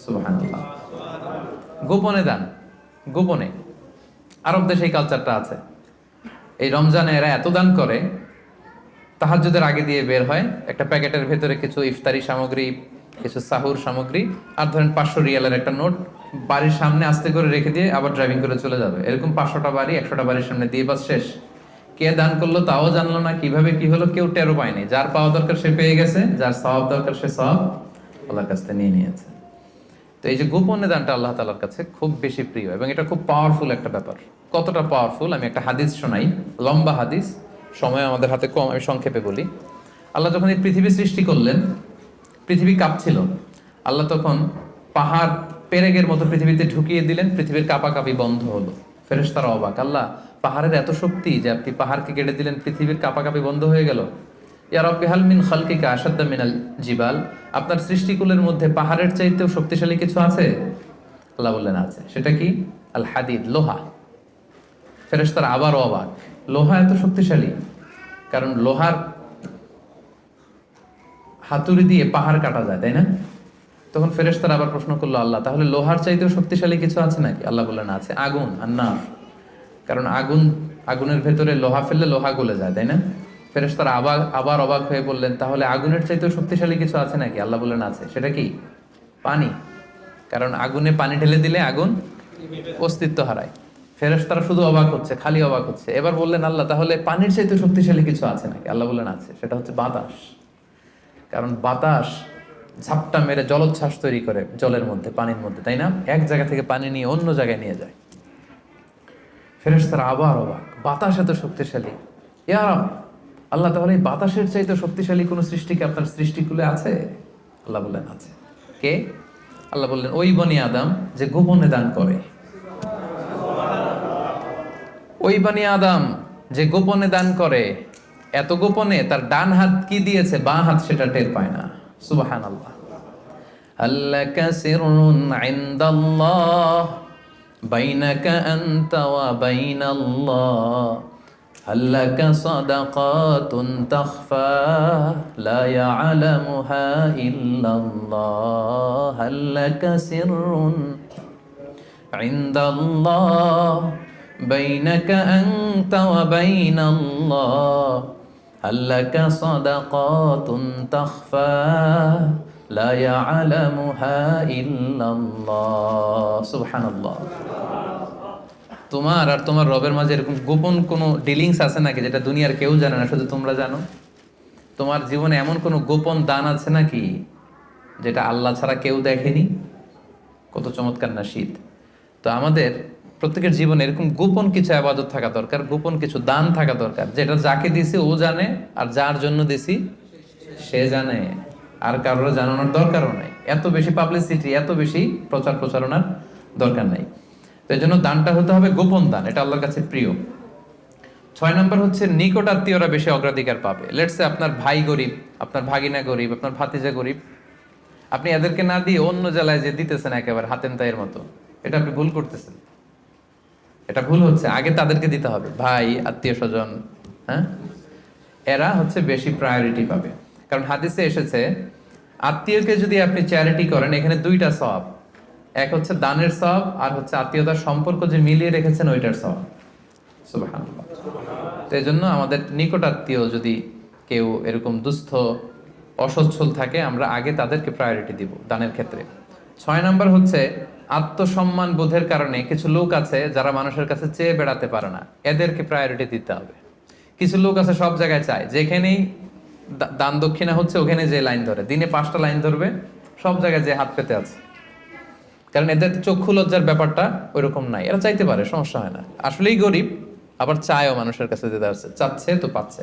সুবহানাল্লাহ। গোপনে দান, গোপনে। আরব দেশে এই কালচারটা আছে। এই রমজানে এরা এত দান করে, তাহাজ্জুদের আগে দিয়ে বের হয়, একটা প্যাকেটের ভেতরে কিছু ইফতারি সামগ্রী, কিছু সাহুর সামগ্রী, আর ধরেন 500 রিয়ালের একটা নোট বাড়ির সামনে আস্তে করে রেখে দিয়ে আবার ড্রাইভিং করে চলে যাবে। এরকম 500টা বাড়ি 100টা বাড়ির সামনে দিয়ে বাস শেষ। কে দান করলো তাও জানলো না, কিভাবে কি হলো কেউ টেরও পায়নি। যার পাওয়া দরকার সে পেয়ে গেছে, যার সওয়াব দরকার সে সওয়াব আল্লাহর কাছ থেকে নিয়ে নিয়েছে। তো এই যে গোপনে দানটা আল্লাহ তাআলার কাছে খুব বেশি প্রিয় এবং এটা খুব পাওয়ারফুল একটা ব্যাপার। কতটা পাওয়ারফুল আমি একটা হাদিস শোনাই, লম্বা হাদিস, সময় আমাদের হাতে কম, আমি সংক্ষেপে বলি। আল্লাহ যখন এই পৃথিবী সৃষ্টি করলেন, পৃথিবী কাঁপছিল, আল্লাহ তখন পাহাড় পেরেকের মতো পৃথিবীতে ঢুকিয়ে দিলেন, পৃথিবীর কাঁপাকাঁপি বন্ধ হলো। ফেরেশতারা অবাক, আল্লাহ পাহাড়ের এত শক্তি যে আপনি পাহাড়কে কেটে দিলেন, পৃথিবীর কাঁপাকাঁপি বন্ধ হয়ে গেল। ইয়া রাব্বি হাল মিন খালকিকা আশাদ্দা মিনাল জিবাল, আপনার সৃষ্টিকুলের মধ্যে পাহাড়ের চাইতেও শক্তিশালী কিছু আছে? আল্লাহ বললেন আছে। সেটা কি? আল হাদিদ, লোহা। ফেরেশতারা আবার অবাক, লোহা এত শক্তিশালী? কারণ লোহার হাতুড়ি দিয়ে পাহাড় কাটা যায়, তাই না? তখন ফেরেশতারা আবার প্রশ্ন করলো, আল্লাহ তাহলে লোহার চাইতেও শক্তিশালী কিছু আছে নাকি? আল্লাহ বললেন আছে, আগুন, আন্নার। কারণ আগুনের ভেতরে লোহা ফেললে লোহা গলে যায়, তাই না? ফেরেশতারা আবার অবাক হয়ে বললেন, তাহলে আগুনের চাইতেও শক্তিশালী কিছু আছে নাকি? আল্লাহ বললেন আছে। সেটা কি? পানি। কারণ আগুনে পানি ঢেলে দিলে আগুন অস্তিত্ব হারায়। ফেরেশতারা শুধু অবাক হচ্ছে, খালি অবাক হচ্ছে। এবার বললেন, আল্লাহ তাহলে পানির চাইতেও শক্তিশালী কিছু আছে নাকি? আল্লাহ বললেন আছে। সেটা হচ্ছে বাতাস। কারণ বাতাস ঝাপটা মেরে জলোচ্ছ্বাস তৈরি করে জলের মধ্যে, পানির মধ্যে, তাই না? এক জায়গা থেকে পানি নিয়ে অন্য জায়গায় নিয়ে যায়। ফেরেশতারা আবার অবাক, বাতাস এত শক্তিশালী? ইয়া রাব, আল্লাহ তাহলে এই বাতাসের চাইতে শক্তিশালী কোনো সৃষ্টি কি আপনার সৃষ্টিকুলে আছে? আল্লাহ বললেন আছে। কে? আল্লাহ বললেন ওই বনি আদম যে গোপনে দান করে। ওই বনি আদম যে গোপনে দান করে, এত গোপনে তার ডান হাত কি দিয়েছে বাঁ হাত সেটা টের পায় না। সুবহানাল্লাহ। আল্লাকা সিররুন ইনদাল্লাহ বাইনাকা আনতা ওয়া বাইনাল্লাহ, আল্লাকা সাদাকাতুন তাখফা লা ইয়ালামুহা ইল্লাল্লাহ, আল্লাকা সিররুন ইনদাল্লাহ বাইনাকা আনতা ওয়া বাইনাল্লাহ, আল্লাকা সাদাকাতুন তাখফা লা ইয়ালামুহা ইল্লাল্লাহ। সুবহানাল্লাহ। তোমার আর তোমার রবের মাঝে এরকম গোপন কোনো ডিলিংস আছে নাকি যেটা দুনিয়ার কেউ জানে না, শুধু তোমরা জানো? তোমার জীবনে এমন কোনো গোপন দান আছে নাকি যেটা আল্লাহ ছাড়া কেউ দেখেনি? কত চমৎকার না শীত! তো আমাদের প্রত্যেকের জীবনে এরকম গোপন কিছু ইবাদত থাকা দরকার, গোপন কিছু দান থাকা দরকার, যেটা যাকে দিছি ও জানে, আর যার জন্য দিছি সে জানে, আর কারোর জানানোর দরকারও নাই। এত বেশি পাবলিসিটি, এত বেশি প্রচার প্রচারণার দরকার নাই। তো এই জন্য দানটা হতে হবে গোপন দান, এটা আল্লাহর কাছে প্রিয়। 6 নম্বর হচ্ছে নিকট আত্মীয়রা বেশি অগ্রাধিকার পাবে। লেটস সে আপনার ভাই গরিব, আপনার ভাগিনা গরিব, আপনার ভাতিজা গরিব, আপনি এদেরকে না দিয়ে অন্য জেলায় যে দিতেছেন একেবারে হাতেম তাইয়ের মতো, এটা আপনি ভুল করতেছেন। এটা ভুল হচ্ছে। আগে তাদেরকে দিতে হবে, ভাই, আত্মীয় স্বজন, হ্যাঁ, এরা হচ্ছে বেশি প্রায়োরিটি পাবে। কারণ হাদিসে এসেছে আত্মীয়কে যদি আপনি চ্যারিটি করেন, এখানে দুইটা সওয়াব, এক হচ্ছে দানের সওয়াব, আর হচ্ছে আত্মীয়তার সম্পর্ক যে মিলিয়ে রেখেছেন ওইটার সওয়াব। সুবহানাল্লাহ। তো এই জন্য আমাদের নিকট আত্মীয় যদি কেউ এরকম দুস্থ অসচ্ছল থাকে, আমরা আগে তাদেরকে প্রায়োরিটি দিব দানের ক্ষেত্রে। 6 নম্বর হচ্ছে আত্মসম্মান বোধের কারণে কিছু লোক আছে যারা মানুষের কাছে চেয়ে বেড়াতে পারে না, এদেরকে প্রায়োরিটি দিতে হবে। কিছু লোক আছে সব জায়গায় চায়, যেখানেই দান দক্ষিণা হচ্ছে ওখানে যে লাইন ধরে, দিনে 5টা লাইন ধরবে, সব জায়গায় যে হাত পেতে আছে। কারণ এদের চক্ষু লজ্জার ব্যাপারটা ওইরকম নাই, এরা চাইতে পারে, সমস্যা হয় না, আসলেই গরিব, আবার চায়ও মানুষের কাছে দিতে আসছে, চাচ্ছে তো পাচ্ছে।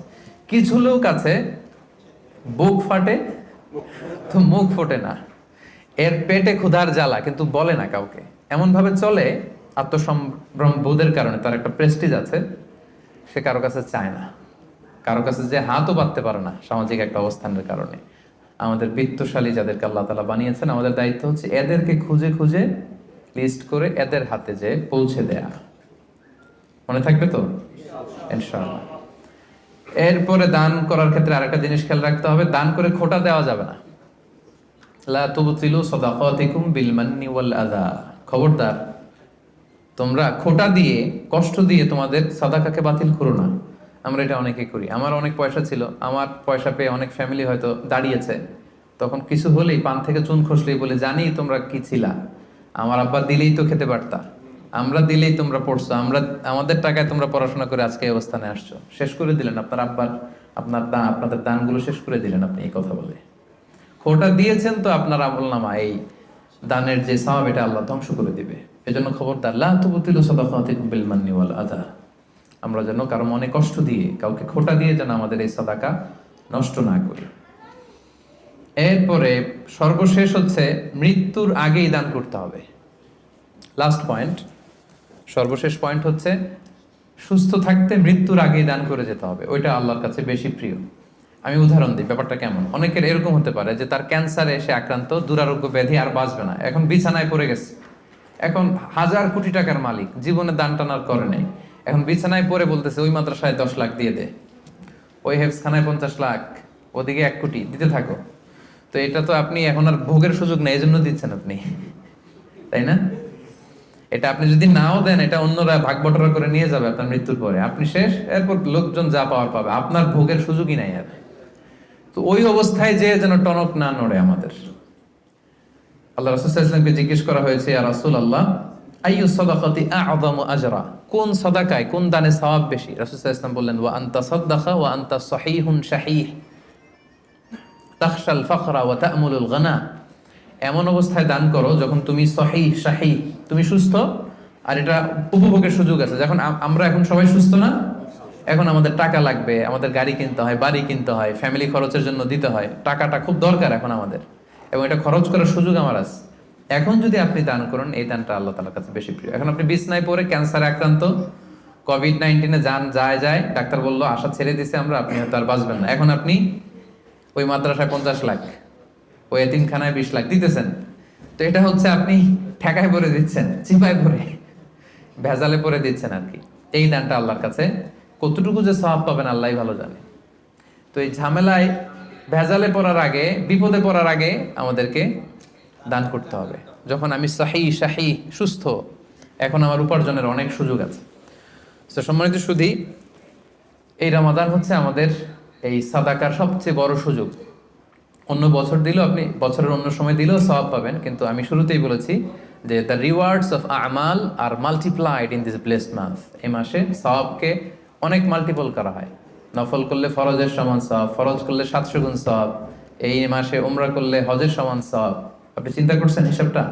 কিছু লোক আছে বুক ফাটে তো মুখ ফোটে না, এর পেটে ক্ষুধার জ্বালা কিন্তু বলে না কাউকে, এমন ভাবে চলে আত্মসম্ভ্রম বোধের কারণে, তার একটা প্রেস্টিজ আছে, সে কারো কাছে চায় না, কারো কাছে যে হাতও পাততে পারে না সামাজিক একটা অবস্থানের কারণে। আমাদের বিত্তশালী যাদেরকে আল্লাহ তাআলা বানিয়েছেন, আমাদের দায়িত্ব হচ্ছে এদেরকে খুঁজে খুঁজে লিস্ট করে এদের হাতে যে পৌঁছে দেয়া। মনে থাকবে তো? ইনশাআল্লাহ। এরপরে দান করার ক্ষেত্রে আরেকটা জিনিস খেয়াল রাখতে হবে, দান করে খোটা দেওয়া যাবে না। লা তুবতিলু সাদাকাতিকুম বিল মান্নি ওয়াল আযা। খবরদার, তোমরা খোটা দিয়ে, কষ্ট দিয়ে তোমাদের সাদাকাকে বাতিল করো না। আমরা এটা অনেকে করি। আমার অনেক পয়সা ছিল, আমার পয়সা পেয়ে অনেক ফ্যামিলি হয়তো দাঁড়িয়েছে, তখন কিছু হলেই পান থেকে চুন খসলেই বলে, জানি তোমরা কি ছিলা, আমার আব্বা দিলেই তো খেতে পারতা, আমরা দিলেই তোমরা পড়ছো, আমরা আমাদের টাকায় তোমরা পড়াশোনা করে আজকে এই অবস্থানে আসছো, শেষ করে দিলেন আপনার আব্বার, আপনাদের দানগুলো শেষ করে দিলেন আপনি এই কথা বলে। খোটা দিয়েছেন তো আপনার আমলনামা এই দানের যে সওয়াব এটা আল্লাহ ধ্বংস করে দিবে। এজন্য খবরদার, লা তুবতিলু সাদাকাতিকুম বিল মান্নি ওয়াল আযা। আমরা যেন কারো মনে কষ্ট দিয়ে, কাউকে খোটা দিয়ে যেন আমাদের এই সাদাকা নষ্ট না করি। এরপরে সর্বশেষ হচ্ছে মৃত্যুর আগেই দান করতে হবে। লাস্ট পয়েন্ট, সর্বশেষ পয়েন্ট হচ্ছে সুস্থ থাকতে মৃত্যুর আগেই দান করে যেতে হবে। ওইটা আল্লাহর কাছে বেশি প্রিয়। আমি উদাহরণ দিই, ব্যাপারটা কেমন। অনেকের এরকম হতে পারে যে তার ক্যান্সারে সে আক্রান্ত, দুরারোগ্য ব্যাধি, আর বাঁচবে না, এখন বিছানায় পড়ে গেছে, এখন 1000 কোটি টাকার মালিক, জীবনে দান টানার করে নেই, এখন বিছানায় পড়ে বলতেছে ওই মাদ্রাসায় 10 লাখ দিয়ে দে, ওই হেফজখানায় 50 লাখ, ওদিকে 1 কোটি দিতে থাকো। তো এটা তো আপনি এখন আর ভোগের সুযোগ নেই, এই জন্য দিচ্ছেন আপনি, তাই না? এটা আপনি যদি নাও দেন, এটা অন্যরা ভাগ বটরা করে নিয়ে যাবে আপনার মৃত্যুর পরে, আপনি শেষ, এরপর লোকজন যা পাওয়ার পাবে, আপনার ভোগের সুযোগই নাই আর। তো ওই অবস্থায় যে যেন টনক না নড়ে আমাদের। আল্লাহ রাসূল সাল্লাল্লাহু আলাইহি ওয়াসাল্লামকে জিজ্ঞেস করা হয়েছে, ইয়া রাসূলুল্লাহ আইয়ু সাদাকাতি আ'যামু আজরা, কোন সাদাকায়, কোন দানে সওয়াব বেশি? রাসূল সাল্লাল্লাহু আলাইহি ওয়াসাল্লাম বললেন, ওয়া আনতা সাদাকা ওয়া আনতা সহিহুন শাহীহ তাখশাল ফাখরা ওয়া তা'মুলুল গানা। এমন অবস্থায় দান করো যখন তুমি সহিহ শাহীহ, তুমি সুস্থ আর এটা উপভোগের সুযোগ আছে। যখন আমরা এখন সবাই সুস্থ না, এখন আমাদের টাকা লাগবে, আমাদের গাড়ি কিনতে হয়, বাড়ি কিনতে হয়, ফ্যামিলি খরচের জন্য দিতে হয়, টাকাটা খুব দরকার এখন আমাদের, এবং এটা খরচ করার সুযোগ আমার আছে। এখন যদি আপনি দান করুন, এই দানটা আল্লাহ তাআলার কাছে বেশি প্রিয়। এখন আপনি বিছনায় পড়ে ক্যান্সারে আক্রান্ত, কোভিড-19 যান যায়, ডাক্তার বললো আশা ছেড়ে দিছে আমরা, আপনি হয়তো আর বাঁচবেন না, এখন আপনি ওই মাদ্রাসায় 50 লাখ, ওই এতিমখানায় 20 লাখ দিতেছেন। তো এটা হচ্ছে আপনি ঠেকায় পরে দিচ্ছেন, চিপায় পরে, ভেজালে পরে দিচ্ছেন আর কি। এই দানটা আল্লাহর কাছে কতটুকু যে সওয়াব পাবেন আল্লাহই ভালো জানে। তো এই ঝামেলায়, ভেজালে পড়ার আগে, বিপদে পড়ার আগে আমাদেরকে দান করতে হবে। যখন আমি শাহী সুস্থ, এখন আমার উপার্জনের অনেক সুযোগ আছে। তো সম্মানিত সুধী, এই রমাদান হচ্ছে আমাদের এই সাদাকার সবচেয়ে বড় সুযোগ। অন্য বছর দিলেও, আপনি বছরের অন্য সময় দিলেও সওয়াব পাবেন, কিন্তু আমি শুরুতেই বলেছি যে দ্য রিওয়ার্ডস অফ আমাল are multiplied in this blessed month. এই মাসে সওয়াবকে অনেক মাল্টিপল করা হয়। নফল করলে ফরজের সমান সওয়াব, ফরজ করলে 700 গুণ সওয়াব, এই মাসে উমরা করলে হজের সমান সওয়াব। আপনি চিন্তা করছেন হিসাবটা?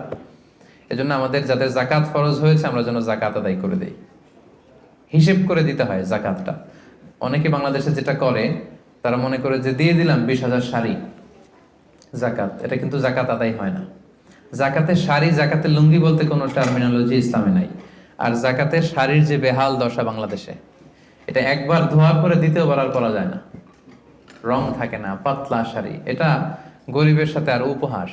এজন্য আমাদের যাদের জাকাত ফরজ হয়েছে, আমরা যেন জাকাত আদায় করে দেই, হিসেব করে দিতে হয় জাকাতটা। অনেকে বাংলাদেশে যেটা করে, তারা মনে করে যে দিয়ে দিলাম 20,000 শাড়ি জাকাত, এটা কিন্তু জাকাত আদায় হয় না। জাকাতের শাড়ি, জাকাতের লুঙ্গি বলতে কোনো টার্মিনোলজি ইসলামে নাই। আর জাকাতের শাড়ির যে বেহাল দশা বাংলাদেশে, এটা একবার ধোয়ার পরে দ্বিতীয়বার আর পরা যায় না, রং থাকে না, পাতলা শাড়ি, এটা গরিবের সাথে আর উপহাস।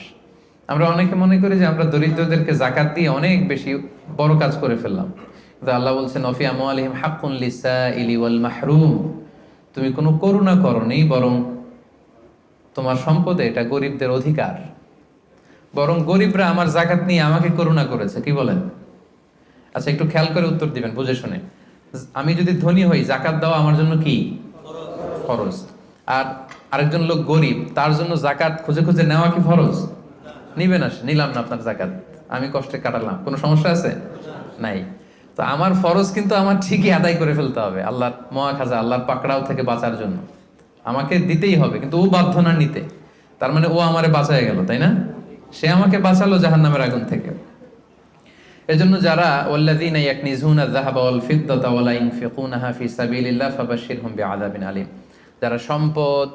আমরা অনেকে মনে করি যে আমরা দরিদ্রদেরকে জাকাত দিয়ে অনেক বেশি বড় কাজ করে ফেললাম, কিন্তু আল্লাহ বলছেন ওয়াফি আমওয়ালিহিম হাক্কুন লিসাইলি ওয়াল মাহরুম, তুমি কোনো করুণা করনি, বরং তোমার সম্পদে এটা গরিবদের অধিকার। বরং গরিবরা আমার জাকাত নিয়ে আমাকে করুণা করেছে, কি বলেন? আচ্ছা, একটু খেয়াল করে উত্তর দিবেন বুঝে শুনে। আমি যদি ধনী হই, জাকাত দেওয়া আমার জন্য কি ফরজ, আর আরেকজন লোক গরিব, তার জন্য জাকাত খুঁজে খুঁজে নেওয়া কি ফরজ? নিবে না, নিলাম না আপনার জাকাত, আমি কষ্টে কাটালাম, কোনো সমস্যা আছে? নাই। তো আমার ফরজ কিন্তু আমার ঠিকই আদায় করে ফেলতে হবে, আল্লাহর মহাখাজা, আল্লাহর পাকড়াও থেকে বাঁচার জন্য আমাকে দিতেই হবে, কিন্তু ও বাধ্য না নিতে। তার মানে ও আমারে বাঁচায় গেল, তাই না? সে আমাকে বাঁচালো জাহান্নামের আগুন থেকে। এজন্য যারা ওয়াল্লাযীনা ইয়াকনিজুনা আয-যাহাবা ওয়াল ফিদ্দাতা ওয়া লা ইউনফিকুনাহা ফি সাবিলিল্লাহ ফাবাশশিরহুম বিআযাবিন আলীম, যারা সম্পদ,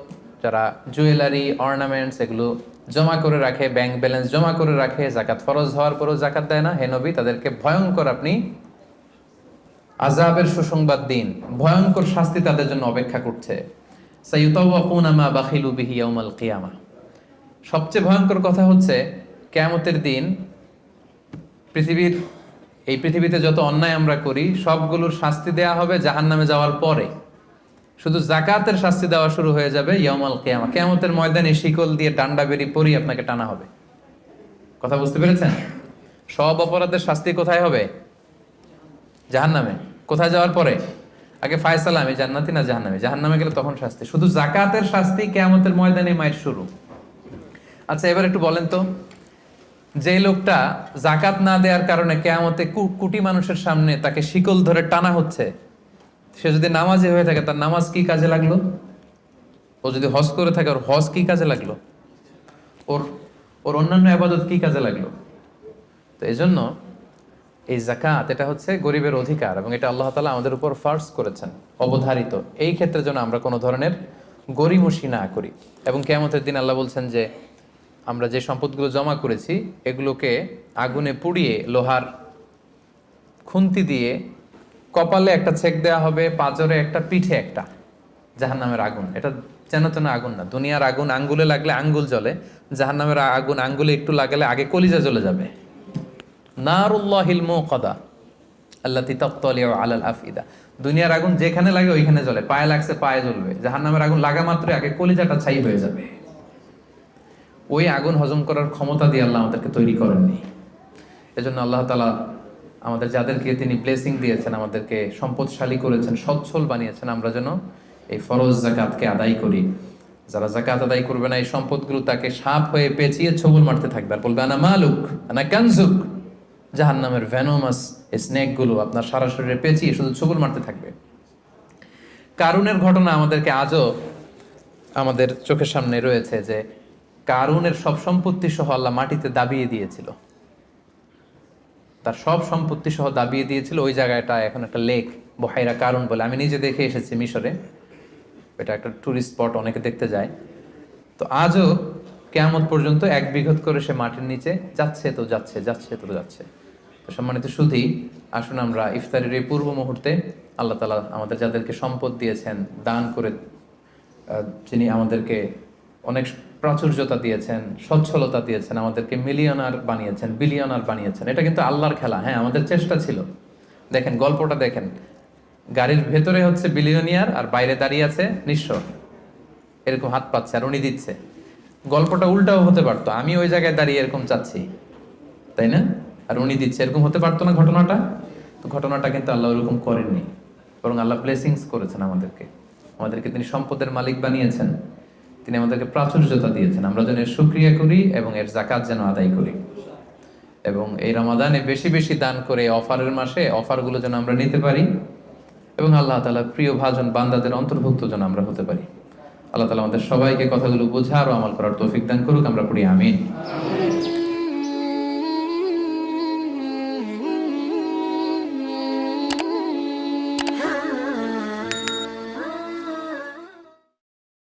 যারা জুয়েলারি, অর্নামেন্টস এগুলো জমা করে রাখে, ব্যাংক ব্যালেন্স জমা করে রাখে, যাকাত ফরজ হওয়ার পরও যাকাত দেয় না, হে নবী তাদেরকে ভয়ঙ্কর আপনি আযাবের সুসংবাদ দিন, ভয়ঙ্কর শাস্তি তাদের জন্য অপেক্ষা করছে। সাইয়ুতাওয়াকুনা মা বাখিলু বিহি ইয়াউমাল কিয়ামা। সবচেয়ে ভয়ঙ্কর কথা হচ্ছে কিয়ামতের দিন পৃথিবীর এই পৃথিবীতে যত অন্যায় আমরা করি সবগুলোর শাস্তি দেয়া হবে জাহান্নামে যাওয়ার পরে। শুধু জাকাতের শাস্তি দেওয়া শুরু হয়ে যাবে ইয়াউমাল কিয়ামা, কিয়ামতের ময়দানে শিকল দিয়ে ডান্ডা বেরি পরি আপনাকে টানা হবে। কথা বুঝতে পেরেছেন? সব অপরাধের শাস্তি কোথায় হবে? জাহান্নামে। কোথায় যাওয়ার পরে? আগে ফায়সালা, আমি জান্নাতি না জাহান্নামে। জাহান্নামে গেলে তখন শাস্তি। শুধু জাকাতের শাস্তি কিয়ামতের ময়দানে মায়ের শুরু। আচ্ছা, এবার একটু বলেন তো, যে লোকটা জাকাত না দেওয়ার কারণে কিয়ামতে কোটি মানুষের সামনে তাকে শিকল ধরে টানা হচ্ছে, সে যদি নামাজি হয়ে থাকে তার নামাজ কি কাজে লাগলো? ও যদি হজ করে থাকে ওর হজ কি কাজে লাগলো? ওর ওর অন্যান্য আবাদত কি কাজে লাগলো? তো এই জন্য এই জাকাত এটা হচ্ছে গরিবের অধিকার এবং এটা আল্লাহ তাআলা আমাদের উপর ফার্জ করেছেন, অবধারিত। এই ক্ষেত্রে যেন আমরা কোনো ধরনের গরিমসি না করি। এবং কিয়ামতের দিন আল্লাহ বলছেন যে আমরা যে সম্পদগুলো জমা করেছি এগুলোকে আগুনে পুড়িয়ে লোহার খুন্তি দিয়ে কপালে একটা ছেক দেওয়া হবে, পাঁজরে একটা, পিঠে একটা। জাহান্নামের আগুন এটা যেন তেন আগুন না। দুনিয়ার আগুন আঙ্গুলে লাগলে আঙ্গুল জ্বলে, জাহান্নামের আগুন আঙ্গুলে একটু লাগালে আগে কলিজা জ্বলে যাবে। নারুল্লাহিল মুকাদা আল্লাতী তাত্তালিউ আলাল আফইদা। দুনিয়ার আগুন যেখানে লাগে ওইখানে জ্বলে, পায়ে লাগছে পায়ে জ্বলবে। জাহান্নামের আগুন লাগা মাত্রই আগে কলিজাটা ছাই হয়ে যাবে। ওই আগুন হজম করার ক্ষমতা দিয়ে আল্লাহ আমাদেরকে তৈরি করেননি। এজন্য আল্লাহ তাআলা আমাদের যাদেরকে তিনি ব্লেসিং দিয়েছেন, আমাদেরকে সম্পদশালী করেছেন, সচ্ছল বানিয়েছেন, আমরা যেন এই ফরজ যাকাতকে আদায় করি। যারা যাকাত আদায় করবে না এই সম্পদগুলো তাকে সাপ হয়ে পেঁচিয়ে ছবল মারতে থাকবে আর বলবে আনা মালুক আনা কানজুক। জাহান্নামের ভেনোমাস স্নেক গুলো আপনার সারা শরীরে পেঁচিয়ে শুধু ছবল মারতে থাকবে। কারুনের ঘটনা আমাদেরকে আজও আমাদের চোখের সামনে রয়েছে যে কারুনের সব সম্পত্তি সহ আল্লাহ মাটিতে দাবিয়ে দিয়েছিল। তার সব সম্পত্তি সহ দাবিয়ে দিয়েছিল। ওই জায়গাটা এখন একটা লেক, বহাইরা কারুন বলে। আমি নিজে দেখে এসেছি মিশরে, এটা একটা টুরিস্ট স্পট, অনেকে দেখতে যায়। তো আজও কিয়ামত পর্যন্ত 1 বিঘত করে সে মাটির নিচে যাচ্ছে তো যাচ্ছে, যাচ্ছে তো যাচ্ছে। তো সম্মানিত সুধী, আসুন আমরা ইফতারের এই পূর্ব মুহূর্তে আল্লাহ তাআলা আমাদের যাদেরকে সম্পদ দিয়েছেন, দান করে যিনি আমাদেরকে অনেক প্রাচুর্যতা দিয়েছেন, সচ্ছলতা দিয়েছেন, আমাদেরকে মিলিয়নার বানিয়েছেন, বিলিয়নার বানিয়েছেন। এটা কিন্তু আল্লাহর খেলা। হ্যাঁ, আমাদের চেষ্টা ছিল। দেখেন গল্পটা দেখেন, গাড়ির ভেতরে হচ্ছে বিলিয়নিয়ার আর বাইরে দাঁড়িয়ে আছে নিঃস্ব, এরকম হাত পাচ্ছে আর উনি দিচ্ছে। গল্পটা উল্টাও হতে পারতো, আমি ওই জায়গায় দাঁড়িয়ে এরকম চাচ্ছি, তাই না? আর উনি দিচ্ছে, এরকম হতে পারতো না ঘটনাটা? তো ঘটনাটা কিন্তু আল্লাহ ওরকম করেননি, বরং আল্লাহ ব্লেসিংস করেছেন আমাদেরকে। আমাদেরকে তিনি সম্পদের মালিক বানিয়েছেন, তিনি আমাদেরকে প্রাচুর্যতা দিয়েছেন। আমরা যেন এর শুকরিয়া করি এবং এর যাকাত যেন আদায় করি, এবং এই রমাদানে বেশি বেশি দান করে অফারের মাসে অফারগুলো যেন আমরা নিতে পারি এবং আল্লাহ তাআলার প্রিয় ভাজন বান্দাদের অন্তর্ভুক্ত যেন আমরা হতে পারি। আল্লাহ তাআলা আমাদের সবাইকে কথাগুলো বোঝার ও আমল করার তৌফিক দান করুক। আমরা পড়ি আমিন।